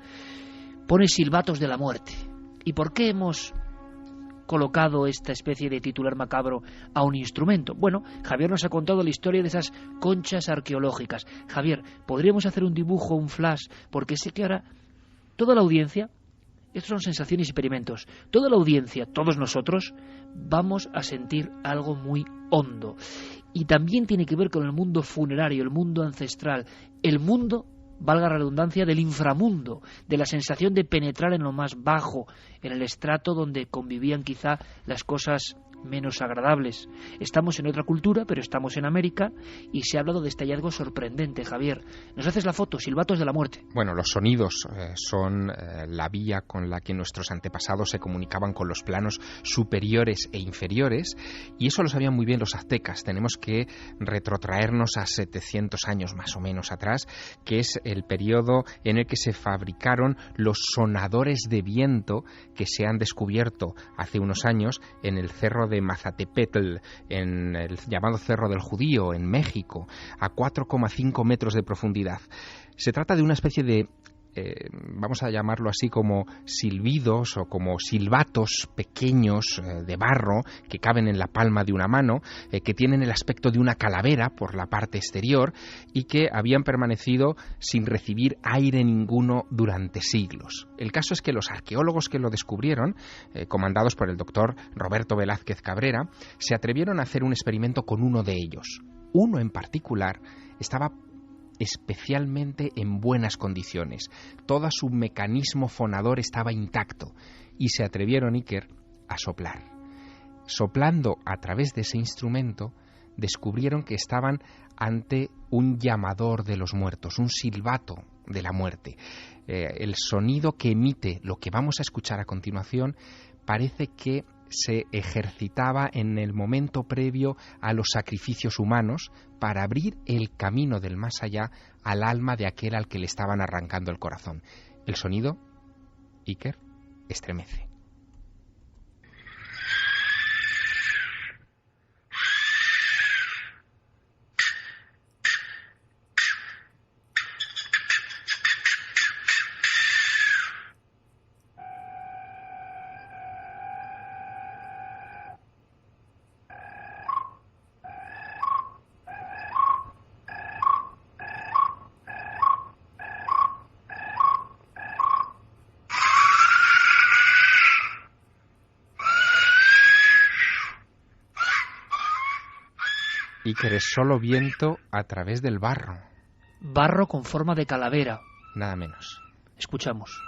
pone silbatos de la muerte. ¿Y por qué hemos colocado esta especie de titular macabro a un instrumento? Bueno, Javier nos ha contado la historia de esas conchas arqueológicas. Javier, ¿podríamos hacer un dibujo, un flash? Porque sé que ahora toda la audiencia Estos son sensaciones y experimentos. Toda la audiencia, todos nosotros, vamos a sentir algo muy hondo. Y también tiene que ver con el mundo funerario, el mundo ancestral, el mundo, valga la redundancia, del inframundo, de la sensación de penetrar en lo más bajo, en el estrato donde convivían quizá las cosas menos agradables. Estamos en otra cultura, pero estamos en América, y se ha hablado de este hallazgo sorprendente. Javier, ¿nos haces la foto? Silbatos de la muerte. Bueno, los sonidos son la vía con la que nuestros antepasados se comunicaban con los planos superiores e inferiores, y eso lo sabían muy bien los aztecas. Tenemos que retrotraernos a 700 años más o menos atrás, que es el periodo en el que se fabricaron los sonadores de viento que se han descubierto hace unos años en el cerro de Mazatepetl, en el llamado Cerro del Judío, en México, a 4,5 metros de profundidad. Se trata de una especie de, vamos a llamarlo así, como silbidos o como silbatos pequeños de barro que caben en la palma de una mano, que tienen el aspecto de una calavera por la parte exterior y que habían permanecido sin recibir aire ninguno durante siglos. El caso es que los arqueólogos que lo descubrieron, comandados por el doctor Roberto Velázquez Cabrera, se atrevieron a hacer un experimento con uno de ellos. Uno en particular estaba especialmente en buenas condiciones. Todo su mecanismo fonador estaba intacto y se atrevieron, Iker, a soplar. Soplando a través de ese instrumento, descubrieron que estaban ante un llamador de los muertos, un silbato de la muerte. El sonido que emite lo que vamos a escuchar a continuación parece que se ejercitaba en el momento previo a los sacrificios humanos para abrir el camino del más allá al alma de aquel al que le estaban arrancando el corazón. El sonido, Iker, estremece. Iker, es solo viento a través del barro. Barro con forma de calavera. Nada menos. Escuchamos.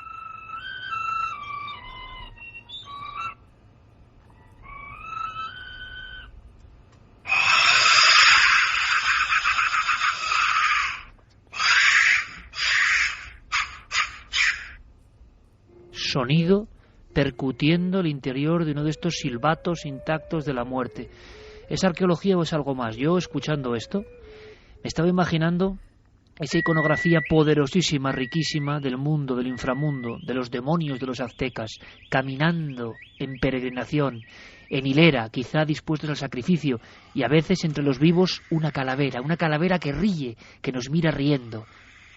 Sonido percutiendo el interior de uno de estos silbatos intactos de la muerte. ¿Es arqueología o es algo más? Yo, escuchando esto, me estaba imaginando esa iconografía poderosísima, riquísima del mundo, del inframundo, de los demonios de los aztecas, caminando en peregrinación, en hilera, quizá dispuestos al sacrificio, y a veces entre los vivos una calavera que ríe, que nos mira riendo,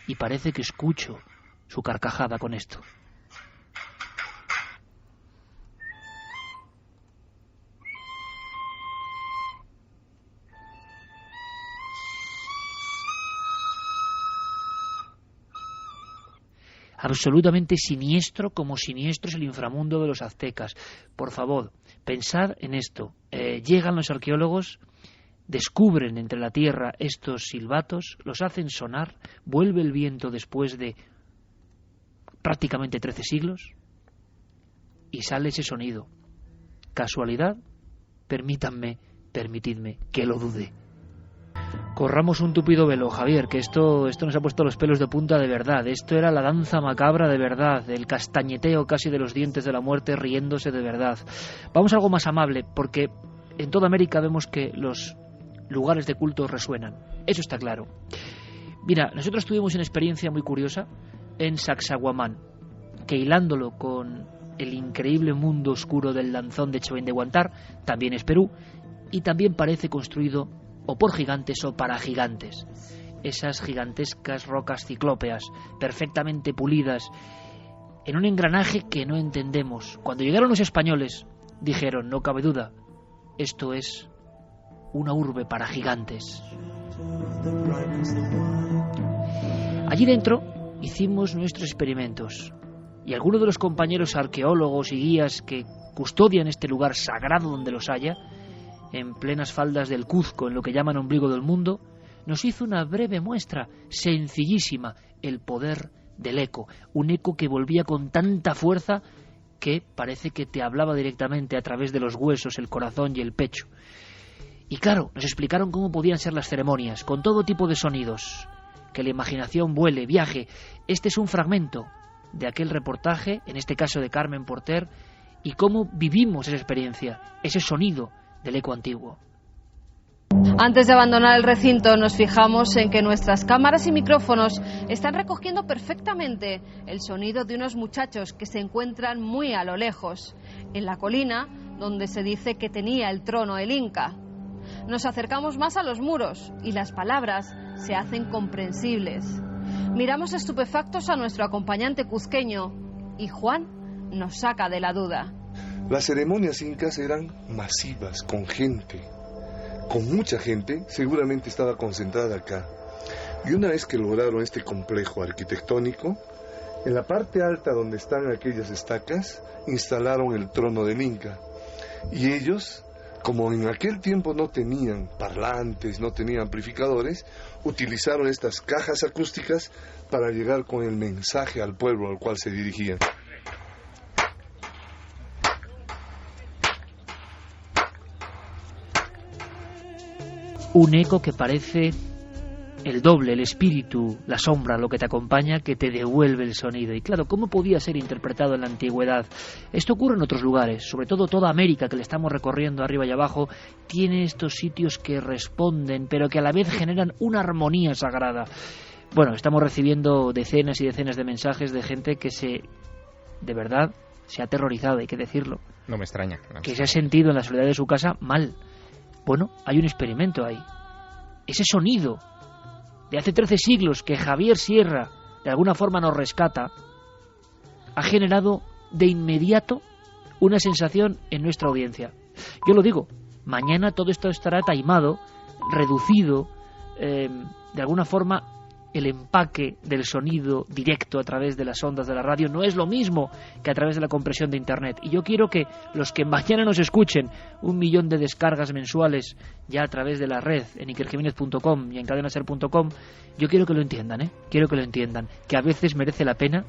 y parece que escucho su carcajada con esto. Absolutamente siniestro, como siniestro es el inframundo de los aztecas. Por favor, pensad en esto. Llegan los arqueólogos, descubren entre la tierra estos silbatos, los hacen sonar, vuelve el viento después de prácticamente 13 siglos y sale ese sonido. ¿Casualidad? Permitidme que lo dude. Corramos un tupido velo, Javier, que esto nos ha puesto los pelos de punta de verdad. Esto era la danza macabra de verdad, el castañeteo casi de los dientes de la muerte riéndose de verdad. Vamos a algo más amable, porque en toda América vemos que los lugares de culto resuenan. Eso está claro. Mira, nosotros tuvimos una experiencia muy curiosa en Sacsayhuamán, que hilándolo con el increíble mundo oscuro del Danzón de Chewén de Huántar, también es Perú, y también parece construido o por gigantes o para gigantes. Esas gigantescas rocas ciclópeas, perfectamente pulidas, en un engranaje que no entendemos. Cuando llegaron los españoles, dijeron, no cabe duda, esto es una urbe para gigantes. Allí dentro hicimos nuestros experimentos. y algunos de los compañeros arqueólogos y guías que custodian este lugar sagrado donde los haya, en plenas faldas del Cuzco, en lo que llaman ombligo del mundo, nos hizo una breve muestra, sencillísima, el poder del eco, un eco que volvía con tanta fuerza que parece que te hablaba directamente a través de los huesos, el corazón y el pecho. Y claro, nos explicaron cómo podían ser las ceremonias, con todo tipo de sonidos, que la imaginación vuele, viaje. Este es un fragmento de aquel reportaje, en este caso de Carmen Porter, y cómo vivimos esa experiencia, ese sonido del eco antiguo. Antes de abandonar el recinto nos fijamos en que nuestras cámaras y micrófonos están recogiendo perfectamente el sonido de unos muchachos que se encuentran muy a lo lejos, en la colina donde se dice que tenía el trono el Inca. Nos acercamos más a los muros y las palabras se hacen comprensibles. Miramos estupefactos a nuestro acompañante cuzqueño y Juan nos saca de la duda. Las ceremonias incas eran masivas, con gente. Con mucha gente, seguramente estaba concentrada acá. Y una vez que lograron este complejo arquitectónico, en la parte alta donde están aquellas estacas, instalaron el trono del Inca. Y ellos, como en aquel tiempo no tenían parlantes, no tenían amplificadores, utilizaron estas cajas acústicas para llegar con el mensaje al pueblo al cual se dirigían. Un eco que parece el doble, el espíritu, la sombra, lo que te acompaña, que te devuelve el sonido. Y claro, ¿cómo podía ser interpretado en la antigüedad? Esto ocurre en otros lugares, sobre todo toda América, que le estamos recorriendo arriba y abajo, tiene estos sitios que responden, pero que a la vez generan una armonía sagrada. Bueno, estamos recibiendo decenas y decenas de mensajes de gente que de verdad, se ha aterrorizado, hay que decirlo. No me extraña. Que se ha sentido en la soledad de su casa mal. Bueno, hay un experimento ahí. Ese sonido de hace 13 siglos que Javier Sierra de alguna forma nos rescata, ha generado de inmediato una sensación en nuestra audiencia. Yo lo digo, mañana todo esto estará taimado, reducido, de alguna forma el empaque del sonido directo a través de las ondas de la radio no es lo mismo que a través de la compresión de internet. Y yo quiero que los que mañana nos escuchen, 1 millón de descargas mensuales ya a través de la red en ikerjimenez.com y en cadenaser.com, yo quiero que lo entiendan, quiero que lo entiendan, que a veces merece la pena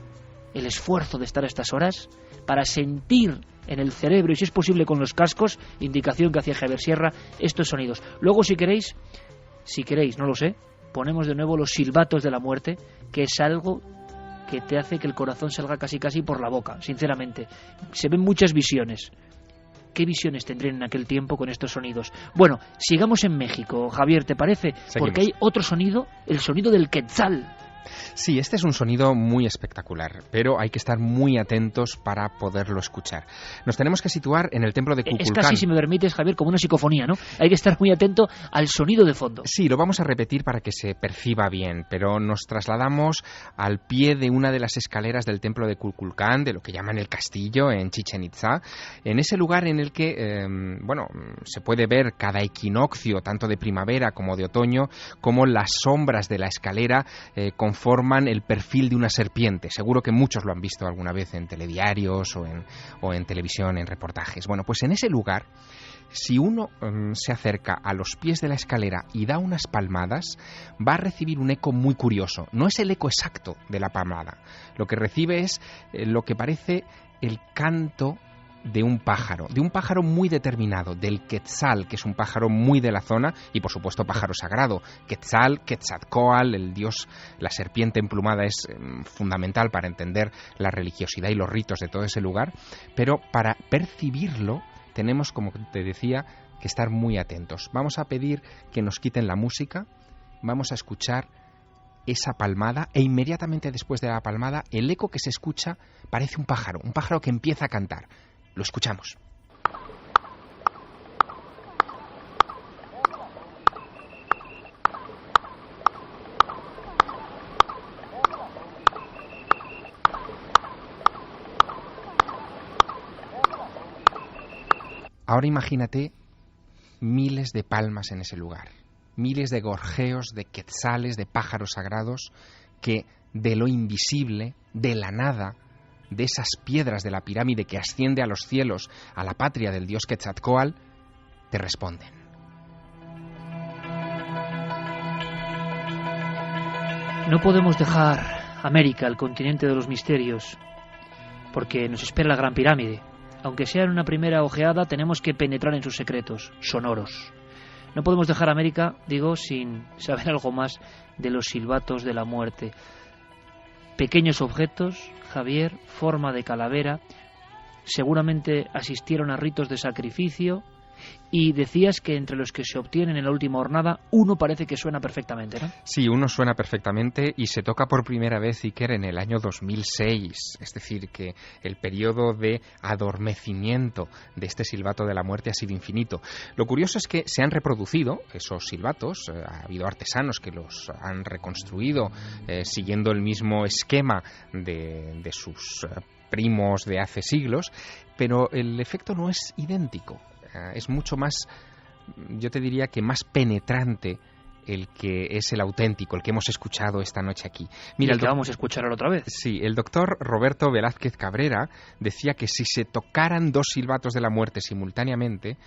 el esfuerzo de estar a estas horas para sentir en el cerebro, y si es posible con los cascos, indicación que hacía Javier Sierra, estos sonidos. Luego si queréis, no lo sé, ponemos de nuevo los silbatos de la muerte, que es algo que te hace que el corazón salga casi por la boca, sinceramente. Se ven muchas visiones. ¿Qué visiones tendrían en aquel tiempo con estos sonidos? Bueno, sigamos en México, Javier, ¿te parece? Seguimos. Porque hay otro sonido, el sonido del quetzal. Sí, este es un sonido muy espectacular, pero hay que estar muy atentos para poderlo escuchar. Nos tenemos que situar en el templo de Kukulcán. Es casi, si me permites, Javier, como una psicofonía, ¿no? Hay que estar muy atento al sonido de fondo. Sí, lo vamos a repetir para que se perciba bien, pero nos trasladamos al pie de una de las escaleras del templo de Kukulcán, de lo que llaman el castillo en Chichén Itzá, en ese lugar en el que, se puede ver cada equinoccio, tanto de primavera como de otoño, como las sombras de la escalera conforman el perfil de una serpiente. Seguro que muchos lo han visto alguna vez en telediarios o en televisión, en reportajes. Bueno, pues en ese lugar, si uno se acerca a los pies de la escalera y da unas palmadas, va a recibir un eco muy curioso. No es el eco exacto de la palmada. Lo que recibe es lo que parece el canto de un pájaro muy determinado, del quetzal, que es un pájaro muy de la zona y por supuesto pájaro sagrado. Quetzal, Quetzalcóatl, el dios, la serpiente emplumada, es fundamental para entender la religiosidad y los ritos de todo ese lugar, pero para percibirlo tenemos, como te decía, que estar muy atentos. Vamos a pedir que nos quiten la música, vamos a escuchar esa palmada e inmediatamente después de la palmada el eco que se escucha parece un pájaro que empieza a cantar. Lo escuchamos. Ahora imagínate miles de palmas en ese lugar, miles de gorjeos, de quetzales, de pájaros sagrados que de lo invisible, de la nada, de esas piedras de la pirámide que asciende a los cielos, a la patria del dios Quetzalcóatl, te responden. No podemos dejar América, el continente de los misterios, porque nos espera la Gran Pirámide. Aunque sea en una primera ojeada, tenemos que penetrar en sus secretos sonoros. No podemos dejar América, digo, sin saber algo más de los silbatos de la muerte. Pequeños objetos, Javier, forma de calavera, seguramente asistieron a ritos de sacrificio, y decías que entre los que se obtienen en la última hornada, uno parece que suena perfectamente, ¿no? Sí, uno suena perfectamente y se toca por primera vez, Iker, en el año 2006. Es decir, que el periodo de adormecimiento de este silbato de la muerte ha sido infinito. Lo curioso es que se han reproducido esos silbatos. Ha habido artesanos que los han reconstruido siguiendo el mismo esquema de sus primos de hace siglos, pero el efecto no es idéntico. Es mucho más, yo te diría que más penetrante el que es el auténtico, el que hemos escuchado esta noche aquí. Mira, el que vamos a escuchar ahora otra vez. Sí, el doctor Roberto Velázquez Cabrera decía que si se tocaran dos silbatos de la muerte simultáneamente,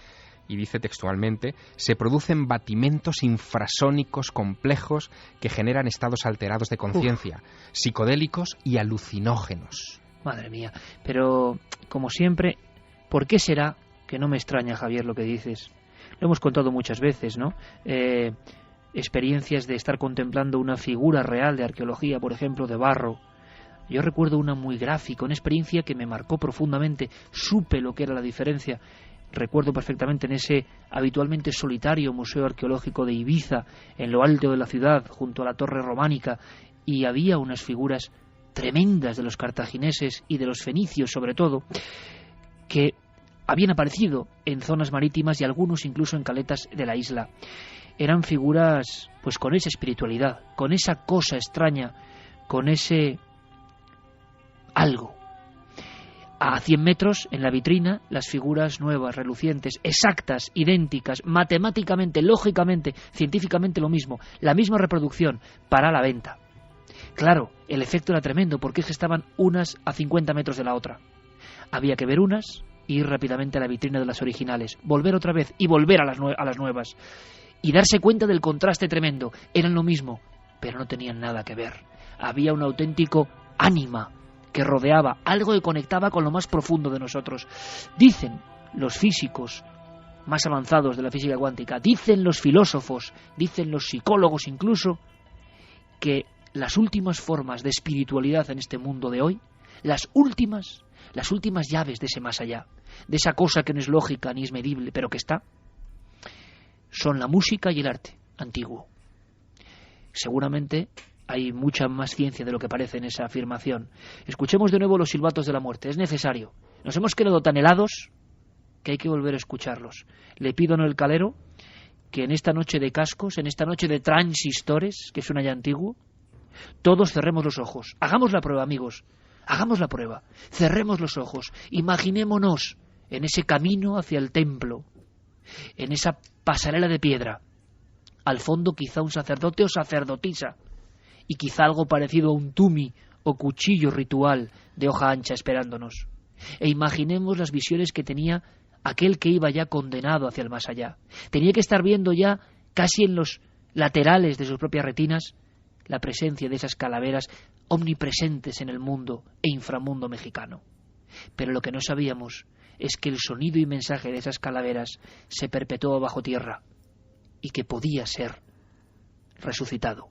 y dice textualmente, se producen batimentos infrasónicos complejos que generan estados alterados de conciencia, psicodélicos y alucinógenos. Madre mía, pero como siempre, ¿por qué será? Que no me extraña, Javier, lo que dices. Lo hemos contado muchas veces, ¿no? Experiencias de estar contemplando una figura real de arqueología, por ejemplo, de barro. Yo recuerdo una muy gráfica, una experiencia que me marcó profundamente. Supe lo que era la diferencia. Recuerdo perfectamente en ese habitualmente solitario Museo Arqueológico de Ibiza, en lo alto de la ciudad, junto a la Torre Románica, y había unas figuras tremendas de los cartagineses y de los fenicios, sobre todo, que habían aparecido en zonas marítimas y algunos incluso en caletas de la isla. Eran figuras pues con esa espiritualidad, con esa cosa extraña, con ese algo. A 100 metros, en la vitrina, las figuras nuevas, relucientes, exactas, idénticas, matemáticamente, lógicamente, científicamente lo mismo, la misma reproducción, para la venta. Claro, el efecto era tremendo, porque es que estaban unas a 50 metros de la otra. Había que ver unas, ir rápidamente a la vitrina de las originales, volver otra vez y volver a las nuevas, y darse cuenta del contraste tremendo. Eran lo mismo, pero no tenían nada que ver. Había un auténtico ánima que rodeaba, algo que conectaba con lo más profundo de nosotros. Dicen los físicos más avanzados de la física cuántica, dicen los filósofos, dicen los psicólogos incluso, que las últimas formas de espiritualidad en este mundo de hoy, las últimas llaves de ese más allá, de esa cosa que no es lógica ni es medible, pero que está, son la música y el arte antiguo. Seguramente hay mucha más ciencia de lo que parece en esa afirmación. Escuchemos de nuevo los silbatos de la muerte, es necesario. Nos hemos quedado tan helados que hay que volver a escucharlos. Le pido a Noel Calero que en esta noche de cascos, en esta noche de transistores, que suena ya antiguo, todos cerremos los ojos. Hagamos la prueba, amigos. Hagamos la prueba. Cerremos los ojos. Imaginémonos en ese camino hacia el templo, en esa pasarela de piedra. Al fondo quizá un sacerdote o sacerdotisa, y quizá algo parecido a un tumi o cuchillo ritual de hoja ancha esperándonos. E imaginemos las visiones que tenía aquel que iba ya condenado hacia el más allá. Tenía que estar viendo ya, casi en los laterales de sus propias retinas, la presencia de esas calaveras omnipresentes en el mundo e inframundo mexicano. Pero lo que no sabíamos es que el sonido y mensaje de esas calaveras se perpetuó bajo tierra y que podía ser resucitado.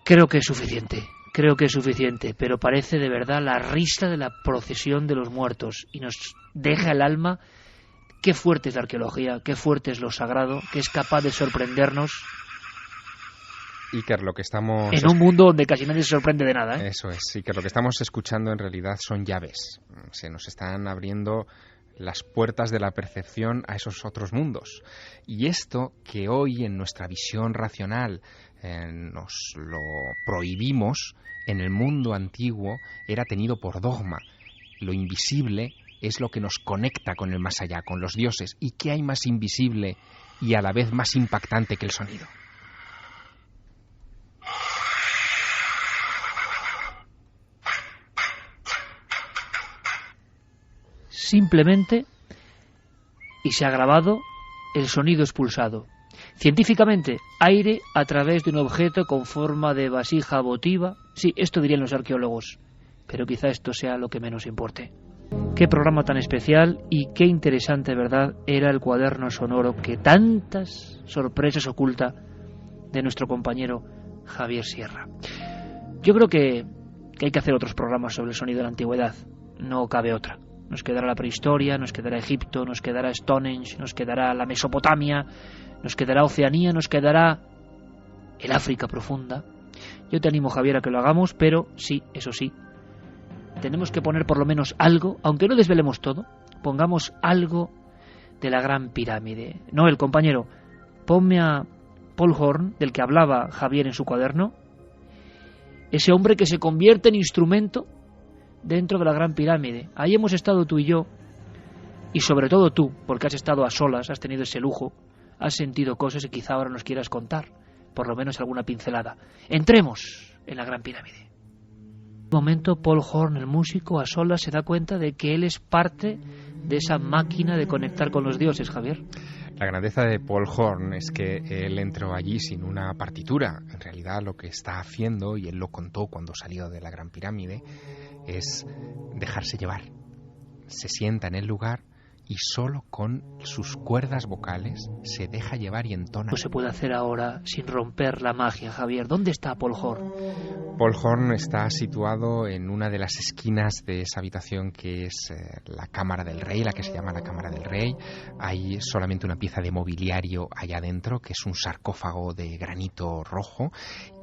Creo que es suficiente, pero parece de verdad la risa de la procesión de los muertos y nos deja el alma Qué fuerte es la arqueología, qué fuerte es lo sagrado, que es capaz de sorprendernos. Iker, lo que estamos... En un mundo donde casi nadie se sorprende de nada, ¿eh? Eso es, Iker, lo que estamos escuchando en realidad son llaves. Se nos están abriendo las puertas de la percepción a esos otros mundos. Y esto que hoy en nuestra visión racional nos lo prohibimos, en el mundo antiguo era tenido por dogma. Lo invisible es lo que nos conecta con el más allá, con los dioses. ¿Y qué hay más invisible y a la vez más impactante que el sonido? Simplemente, y se ha grabado, el sonido expulsado. Científicamente, aire a través de un objeto con forma de vasija votiva. Sí, esto dirían los arqueólogos, pero quizá esto sea lo que menos importe. Qué programa tan especial y qué interesante, ¿verdad?, era el cuaderno sonoro que tantas sorpresas oculta de nuestro compañero Javier Sierra. Yo creo que hay que hacer otros programas sobre el sonido de la antigüedad. No cabe otra. Nos quedará la prehistoria, nos quedará Egipto, nos quedará Stonehenge, nos quedará la Mesopotamia, nos quedará Oceanía, nos quedará el África profunda. Yo te animo, Javier, a que lo hagamos, pero sí, eso sí, tenemos que poner por lo menos algo, aunque no desvelemos todo, pongamos algo de la Gran Pirámide. No, el compañero, ponme a Paul Horn, del que hablaba Javier en su cuaderno, ese hombre que se convierte en instrumento dentro de la Gran Pirámide. Ahí hemos estado tú y yo, y sobre todo tú, porque has estado a solas, has tenido ese lujo, has sentido cosas y quizá ahora nos quieras contar, por lo menos alguna pincelada. Entremos en la Gran Pirámide. En un momento, Paul Horn, el músico, a solas se da cuenta de que él es parte de esa máquina de conectar con los dioses, Javier. La grandeza de Paul Horn es que él entró allí sin una partitura. En realidad lo que está haciendo, y él lo contó cuando salió de la Gran Pirámide, es dejarse llevar. Se sienta en el lugar y solo con sus cuerdas vocales se deja llevar y entona. No se puede hacer ahora sin romper la magia, Javier. ¿Dónde está Paul Horn? Paul Horn está situado en una de las esquinas de esa habitación que es la Cámara del Rey, la que se llama la Cámara del Rey. Hay solamente una pieza de mobiliario allá adentro, que es un sarcófago de granito rojo,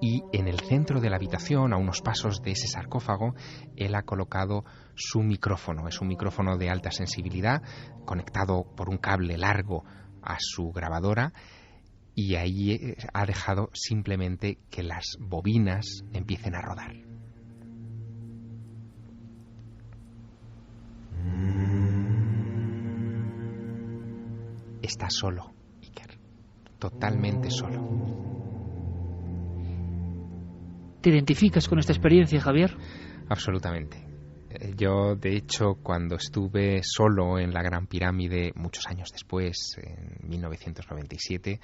y en el centro de la habitación, a unos pasos de ese sarcófago, él ha colocado su micrófono. Es un micrófono de alta sensibilidad, conectado por un cable largo a su grabadora, y ahí ha dejado simplemente que las bobinas empiecen a rodar. Está solo, Iker, totalmente solo. ¿Te identificas con esta experiencia, Javier? Absolutamente. Yo, de hecho, cuando estuve solo en la Gran Pirámide, muchos años después, en 1997,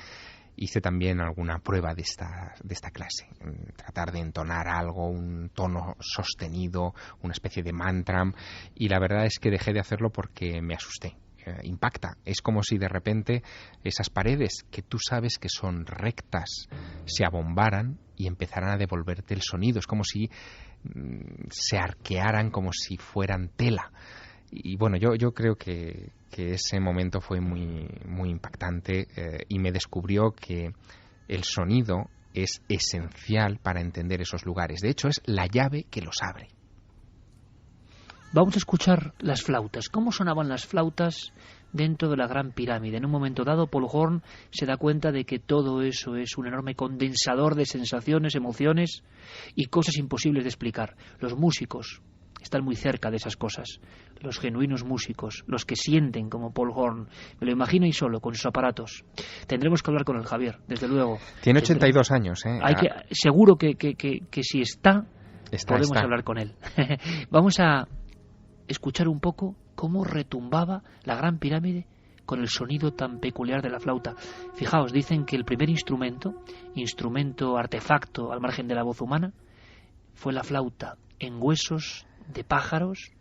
hice también alguna prueba de esta clase. Tratar de entonar algo, un tono sostenido, una especie de mantra, y la verdad es que dejé de hacerlo porque me asusté. Impacta. Es como si de repente esas paredes que tú sabes que son rectas se abombaran y empezaran a devolverte el sonido. Es como si se arquearan, como si fueran tela. Y bueno, yo creo que ese momento fue muy, muy impactante, y me descubrió que el sonido es esencial para entender esos lugares. De hecho, es la llave que los abre. Vamos a escuchar las flautas. ¿Cómo sonaban las flautas dentro de la Gran Pirámide? En un momento dado, Paul Horn se da cuenta de que todo eso es un enorme condensador de sensaciones, emociones y cosas imposibles de explicar. Los músicos están muy cerca de esas cosas. Los genuinos músicos, los que sienten como Paul Horn. Me lo imagino y solo, con sus aparatos. Tendremos que hablar con el Javier, desde luego. Tiene 82 años, ¿eh? Seguro que si podemos hablar con él. Vamos a escuchar un poco cómo retumbaba la Gran Pirámide con el sonido tan peculiar de la flauta. Fijaos, dicen que el primer instrumento artefacto al margen de la voz humana, fue la flauta en huesos de pájaros,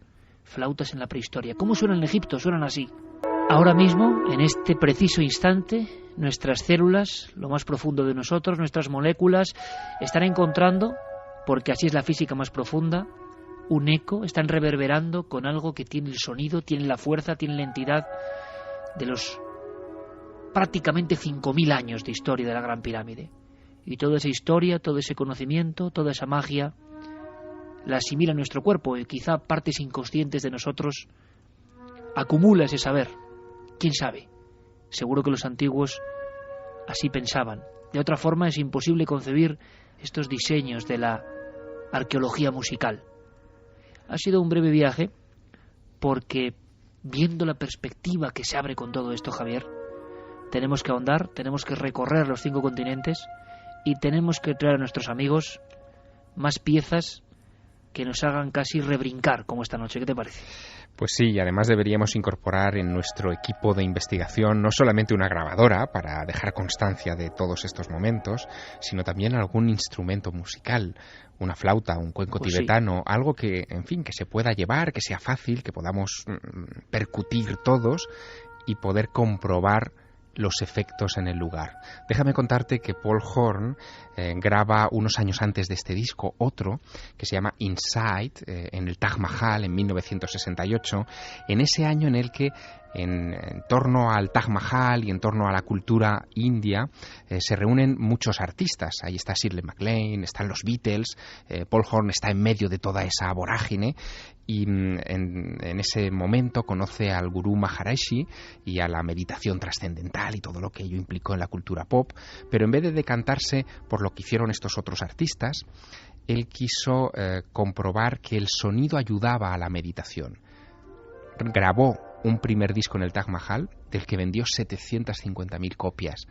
flautas en la prehistoria. ¿Cómo suenan en Egipto? Suenan así. Ahora mismo, en este preciso instante, nuestras células, lo más profundo de nosotros, nuestras moléculas, están encontrando, porque así es la física más profunda, un eco, están reverberando con algo que tiene el sonido, tiene la fuerza, tiene la entidad de los prácticamente 5.000 años de historia de la Gran Pirámide. Y toda esa historia, todo ese conocimiento, toda esa magia la asimila nuestro cuerpo y quizá partes inconscientes de nosotros acumula ese saber. ¿Quién sabe? Seguro que los antiguos así pensaban. De otra forma es imposible concebir estos diseños de la arqueología musical. Ha sido un breve viaje porque, viendo la perspectiva que se abre con todo esto, Javier, tenemos que ahondar, tenemos que recorrer los 5 continentes y tenemos que traer a nuestros amigos más piezas que nos hagan casi rebrincar como esta noche. ¿Qué te parece? Pues sí, y además deberíamos incorporar en nuestro equipo de investigación no solamente una grabadora para dejar constancia de todos estos momentos, sino también algún instrumento musical, una flauta, un cuenco tibetano, algo que, en fin, que se pueda llevar, que sea fácil, que podamos percutir todos y poder comprobar los efectos en el lugar. Déjame contarte que Paul Horn graba unos años antes de este disco otro que se llama Inside en el Taj Mahal en 1968, en ese año en el que en torno al Taj Mahal y en torno a la cultura india se reúnen muchos artistas. Ahí está Shirley MacLaine, están los Beatles, Paul Horn está en medio de toda esa vorágine y en ese momento conoce al gurú Maharishi y a la meditación trascendental y todo lo que ello implicó en la cultura pop, pero en vez de decantarse por lo que hicieron estos otros artistas, él quiso comprobar que el sonido ayudaba a la meditación. Grabó un primer disco en el Taj Mahal del que vendió 750.000 copias.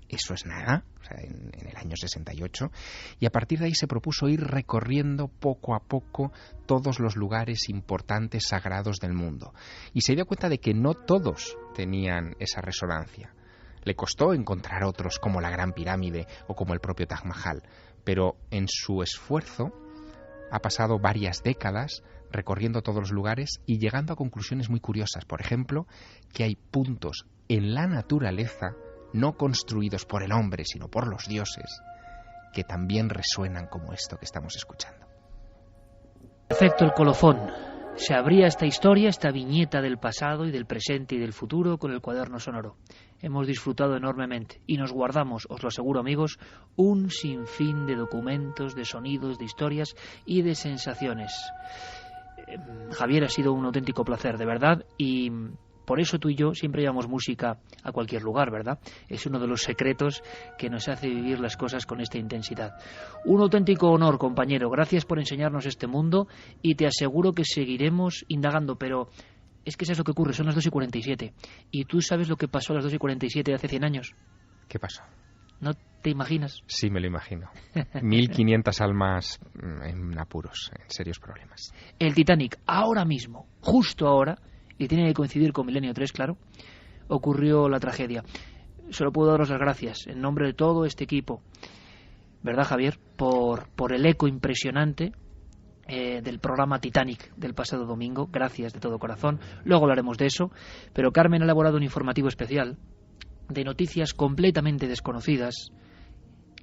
Eso es nada, o sea, en el año 68, y a partir de ahí se propuso ir recorriendo poco a poco todos los lugares importantes sagrados del mundo. Y se dio cuenta de que no todos tenían esa resonancia. Le costó encontrar otros como la Gran Pirámide o como el propio Taj Mahal, pero en su esfuerzo ha pasado varias décadas recorriendo todos los lugares y llegando a conclusiones muy curiosas. Por ejemplo, que hay puntos en la naturaleza no construidos por el hombre, sino por los dioses, que también resuenan como esto que estamos escuchando. Perfecto, el colofón. Se abría esta historia, esta viñeta del pasado y del presente y del futuro con el cuaderno sonoro. Hemos disfrutado enormemente y nos guardamos, os lo aseguro amigos, un sinfín de documentos, de sonidos, de historias y de sensaciones. Javier, ha sido un auténtico placer, de verdad, y por eso tú y yo siempre llevamos música a cualquier lugar, ¿verdad? Es uno de los secretos que nos hace vivir las cosas con esta intensidad. Un auténtico honor, compañero. Gracias por enseñarnos este mundo y te aseguro que seguiremos indagando, pero es que eso es lo que ocurre, son las 2:47. ¿Y tú sabes lo que pasó a las 2:47 de hace 100 años? ¿Qué pasó? ¿No te imaginas? Sí, me lo imagino. 1.500 almas en apuros, en serios problemas. El Titanic, ahora mismo, justo ahora, y tiene que coincidir con Milenio 3, claro, ocurrió la tragedia. Solo puedo daros las gracias en nombre de todo este equipo, ¿verdad, Javier? Por el eco impresionante del programa Titanic del pasado domingo. Gracias de todo corazón. Luego hablaremos de eso, pero Carmen ha elaborado un informativo especial de noticias completamente desconocidas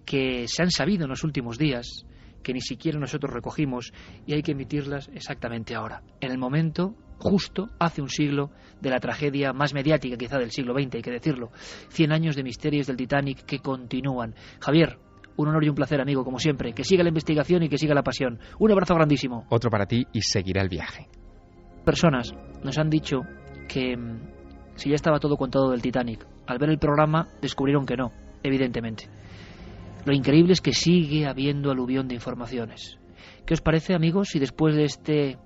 que se han sabido en los últimos días, que ni siquiera nosotros recogimos, y hay que emitirlas exactamente ahora, en el momento justo hace un siglo de la tragedia más mediática quizá del siglo XX, hay que decirlo. 100 años de misterios del Titanic que continúan. Javier, un honor y un placer, amigo, como siempre. Que siga la investigación y que siga la pasión. Un abrazo grandísimo. Otro para ti y seguirá el viaje. Personas nos han dicho que si ya estaba todo contado del Titanic, al ver el programa descubrieron que no, evidentemente. Lo increíble es que sigue habiendo aluvión de informaciones. ¿Qué os parece, amigos, si después de este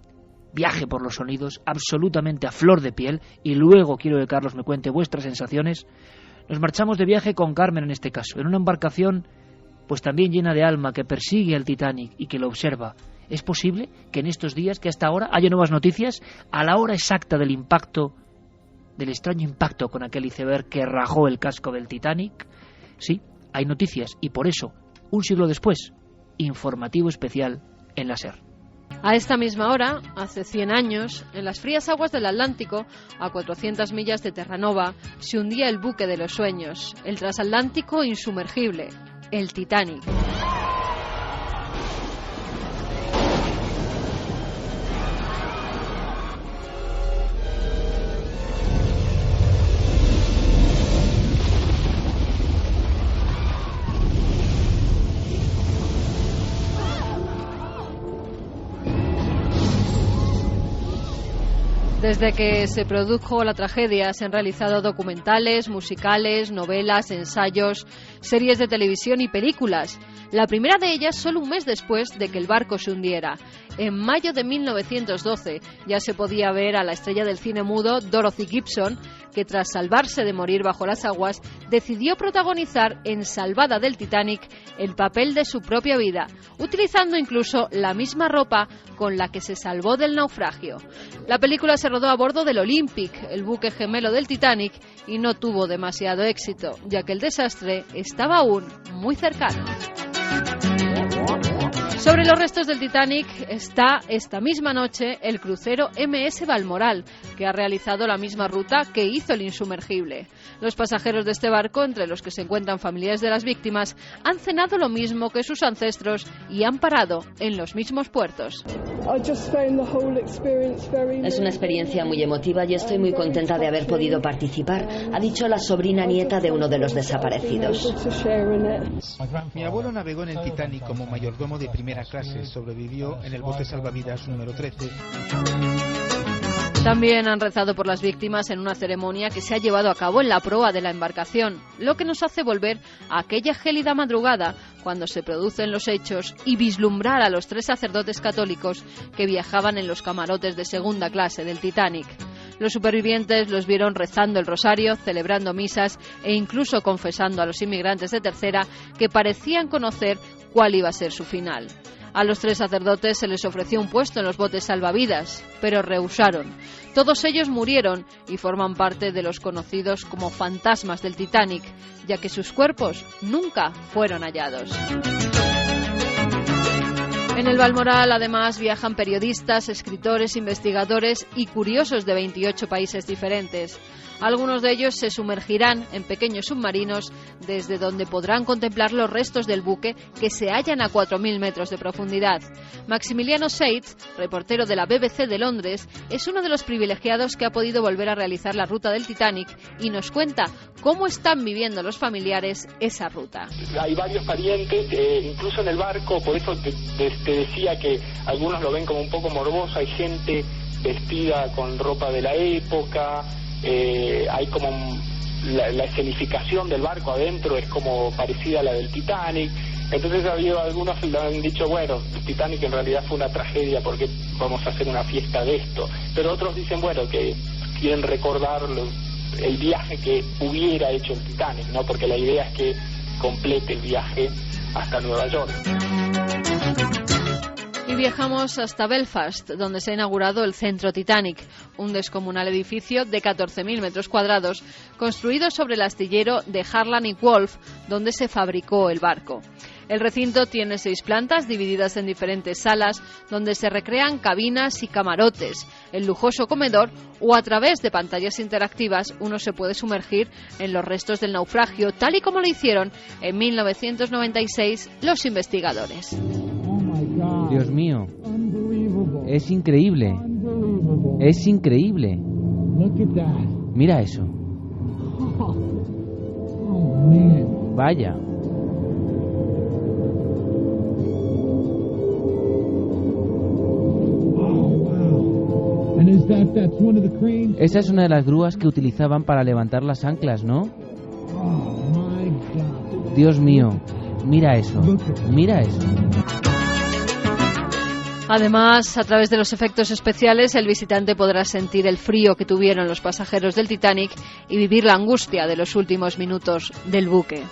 viaje por los sonidos absolutamente a flor de piel, y luego quiero que Carlos me cuente vuestras sensaciones, nos marchamos de viaje con Carmen en este caso, en una embarcación pues también llena de alma que persigue al Titanic y que lo observa? ¿Es posible que en estos días, que hasta ahora haya nuevas noticias a la hora exacta del impacto, del extraño impacto con aquel iceberg que rajó el casco del Titanic? Sí, hay noticias y por eso, un siglo después, informativo especial en la SER. A esta misma hora, hace 100 años, en las frías aguas del Atlántico, a 400 millas de Terranova, se hundía el buque de los sueños, el transatlántico insumergible, el Titanic. Desde que se produjo la tragedia se han realizado documentales, musicales, novelas, ensayos, series de televisión y películas. La primera de ellas solo un mes después de que el barco se hundiera. En mayo de 1912 ya se podía ver a la estrella del cine mudo Dorothy Gibson, que tras salvarse de morir bajo las aguas, decidió protagonizar en Salvada del Titanic el papel de su propia vida, utilizando incluso la misma ropa con la que se salvó del naufragio. La película se rodó a bordo del Olympic, el buque gemelo del Titanic, y no tuvo demasiado éxito, ya que el desastre estaba aún muy cercano. Sobre los restos del Titanic está esta misma noche el crucero MS Balmoral, que ha realizado la misma ruta que hizo el insumergible. Los pasajeros de este barco, entre los que se encuentran familiares de las víctimas, han cenado lo mismo que sus ancestros y han parado en los mismos puertos. Es una experiencia muy emotiva y estoy muy contenta de haber podido participar, ha dicho la sobrina nieta de uno de los desaparecidos. Mi abuelo navegó en el Titanic como mayordomo de primera clase, sobrevivió en el bote salvavidas número 13. También han rezado por las víctimas en una ceremonia que se ha llevado a cabo en la proa de la embarcación, lo que nos hace volver a aquella gélida madrugada cuando se producen los hechos y vislumbrar a los 3 sacerdotes católicos que viajaban en los camarotes de segunda clase del Titanic. Los supervivientes los vieron rezando el rosario, celebrando misas e incluso confesando a los inmigrantes de tercera que parecían conocer cuál iba a ser su final. A los 3 sacerdotes se les ofreció un puesto en los botes salvavidas, pero rehusaron. Todos ellos murieron y forman parte de los conocidos como fantasmas del Titanic, ya que sus cuerpos nunca fueron hallados. En el Balmoral, además, viajan periodistas, escritores, investigadores y curiosos de 28 países diferentes. Algunos de ellos se sumergirán en pequeños submarinos desde donde podrán contemplar los restos del buque que se hallan a 4.000 metros de profundidad. Maximiliano Seitz, reportero de la BBC de Londres, es uno de los privilegiados que ha podido volver a realizar la ruta del Titanic y nos cuenta cómo están viviendo los familiares esa ruta. Hay varios parientes, incluso en el barco, por eso te decía que algunos lo ven como un poco morboso, hay gente vestida con ropa de la época. Hay como la escenificación del barco adentro es como parecida a la del Titanic. Entonces ha habido algunos que han dicho, bueno, el Titanic en realidad fue una tragedia porque vamos a hacer una fiesta de esto. Pero otros dicen, bueno, que quieren recordar el viaje que hubiera hecho el Titanic, ¿no? Porque la idea es que complete el viaje hasta Nueva York. Y viajamos hasta Belfast, donde se ha inaugurado el Centro Titanic, un descomunal edificio de 14.000 metros cuadrados, construido sobre el astillero de Harland y Wolff, donde se fabricó el barco. El recinto tiene 6 plantas divididas en diferentes salas, donde se recrean cabinas y camarotes, el lujoso comedor o a través de pantallas interactivas uno se puede sumergir en los restos del naufragio, tal y como lo hicieron en 1996 los investigadores. Dios mío, es increíble, es increíble. Mira eso. Vaya. Esa es una de las grúas que utilizaban para levantar las anclas, ¿no? Dios mío, mira eso, mira eso. Además, a través de los efectos especiales, el visitante podrá sentir el frío que tuvieron los pasajeros del Titanic y vivir la angustia de los últimos minutos del buque.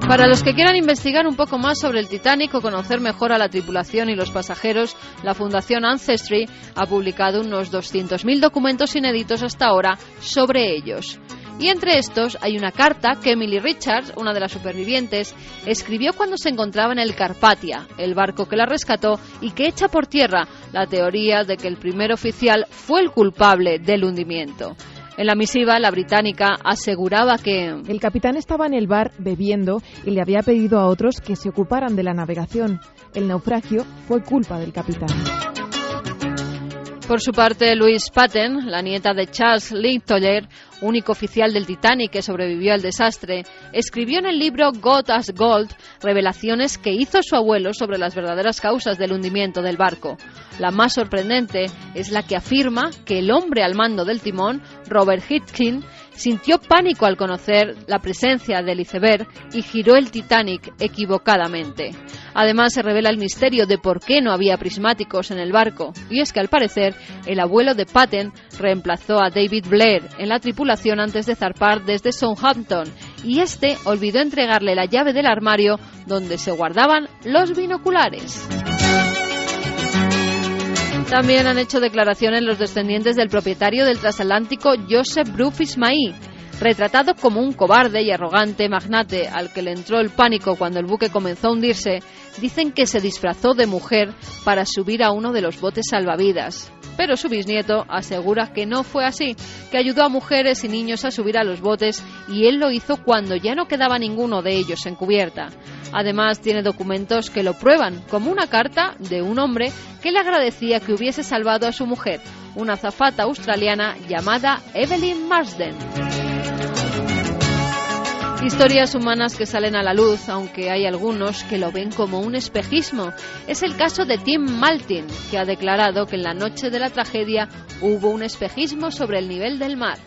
Para los que quieran investigar un poco más sobre el Titanic o conocer mejor a la tripulación y los pasajeros, la Fundación Ancestry ha publicado unos 200.000 documentos inéditos hasta ahora sobre ellos. Y entre estos hay una carta que Emily Richards, una de las supervivientes, escribió cuando se encontraba en el Carpathia, el barco que la rescató y que echa por tierra la teoría de que el primer oficial fue el culpable del hundimiento. En la misiva, la británica aseguraba que el capitán estaba en el bar bebiendo y le había pedido a otros que se ocuparan de la navegación. El naufragio fue culpa del capitán. Por su parte, Louise Patten, la nieta de Charles Littler, único oficial del Titanic que sobrevivió al desastre, escribió en el libro God as Gold revelaciones que hizo su abuelo sobre las verdaderas causas del hundimiento del barco. La más sorprendente es la que afirma que el hombre al mando del timón, Robert Hitchins, sintió pánico al conocer la presencia del iceberg y giró el Titanic equivocadamente. Además, se revela el misterio de por qué no había prismáticos en el barco, y es que al parecer el abuelo de Patten reemplazó a David Blair en la tripulación antes de zarpar desde Southampton, y este olvidó entregarle la llave del armario donde se guardaban los binoculares. También han hecho declaraciones los descendientes del propietario del transatlántico Joseph Bruce Ismay, retratado como un cobarde y arrogante magnate al que le entró el pánico cuando el buque comenzó a hundirse. Dicen que se disfrazó de mujer para subir a uno de los botes salvavidas. Pero su bisnieto asegura que no fue así, que ayudó a mujeres y niños a subir a los botes y él lo hizo cuando ya no quedaba ninguno de ellos en cubierta. Además, tiene documentos que lo prueban, como una carta de un hombre que le agradecía que hubiese salvado a su mujer, una azafata australiana llamada Evelyn Marsden. Historias humanas que salen a la luz, aunque hay algunos que lo ven como un espejismo. Es el caso de Tim Maltin, que ha declarado que en la noche de la tragedia hubo un espejismo sobre el nivel del mar.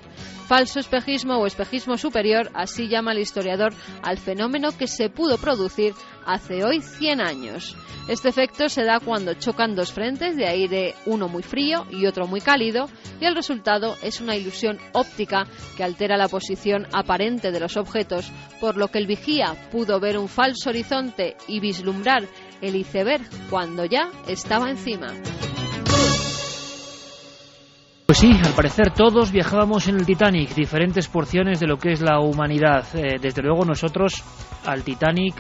Falso espejismo o espejismo superior, así llama el historiador al fenómeno que se pudo producir hace hoy 100 años. Este efecto se da cuando chocan dos frentes de aire, uno muy frío y otro muy cálido, y el resultado es una ilusión óptica que altera la posición aparente de los objetos, por lo que el vigía pudo ver un falso horizonte y vislumbrar el iceberg cuando ya estaba encima. Pues sí, al parecer todos viajábamos en el Titanic, diferentes porciones de lo que es la humanidad. Desde luego nosotros al Titanic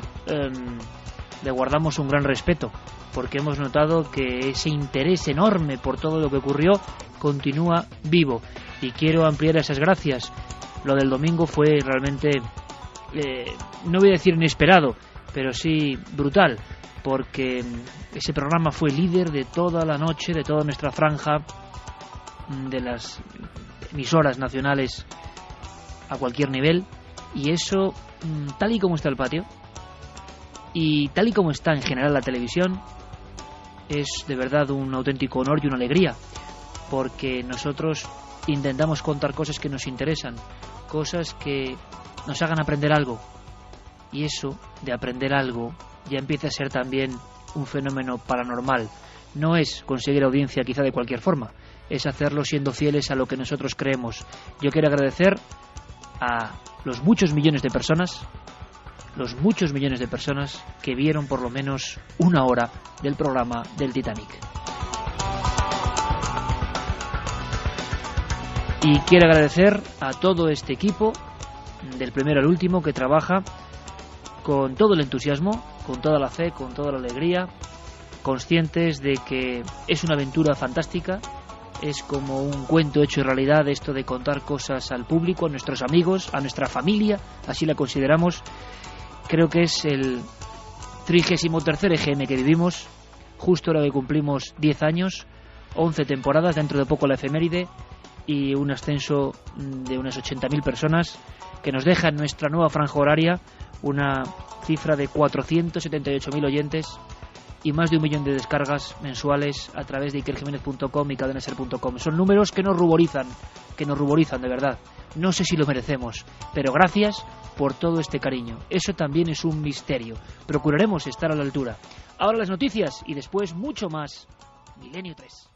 le guardamos un gran respeto, porque hemos notado que ese interés enorme por todo lo que ocurrió continúa vivo. Y quiero ampliar esas gracias. Lo del domingo fue realmente, no voy a decir inesperado, pero sí brutal, porque ese programa fue líder de toda la noche, de toda nuestra franja, de las emisoras nacionales a cualquier nivel, y eso, tal y como está el patio y tal y como está en general la televisión, es de verdad un auténtico honor y una alegría, porque nosotros intentamos contar cosas que nos interesan, cosas que nos hagan aprender algo, y eso de aprender algo ya empieza a ser también un fenómeno paranormal. No es conseguir audiencia quizá de cualquier forma, es hacerlo siendo fieles a lo que nosotros creemos. Yo quiero agradecer a los muchos millones de personas que vieron por lo menos una hora del programa del Titanic. Y quiero agradecer a todo este equipo, del primero al último, que trabaja con todo el entusiasmo, con toda la fe, con toda la alegría, conscientes de que es una aventura fantástica. Es como un cuento hecho realidad esto de contar cosas al público, a nuestros amigos, a nuestra familia, así la consideramos. Creo que es el 33º EGM que vivimos, justo ahora que cumplimos 10 años, 11 temporadas, dentro de poco la efeméride, y un ascenso de unas 80.000 personas, que nos deja en nuestra nueva franja horaria una cifra de 478.000 oyentes, y más de 1 millón de descargas mensuales a través de ikerjimenez.com y cadenaser.com. Son números que nos ruborizan de verdad. No sé si lo merecemos, pero gracias por todo este cariño. Eso también es un misterio. Procuraremos estar a la altura. Ahora las noticias y después mucho más. Milenio 3.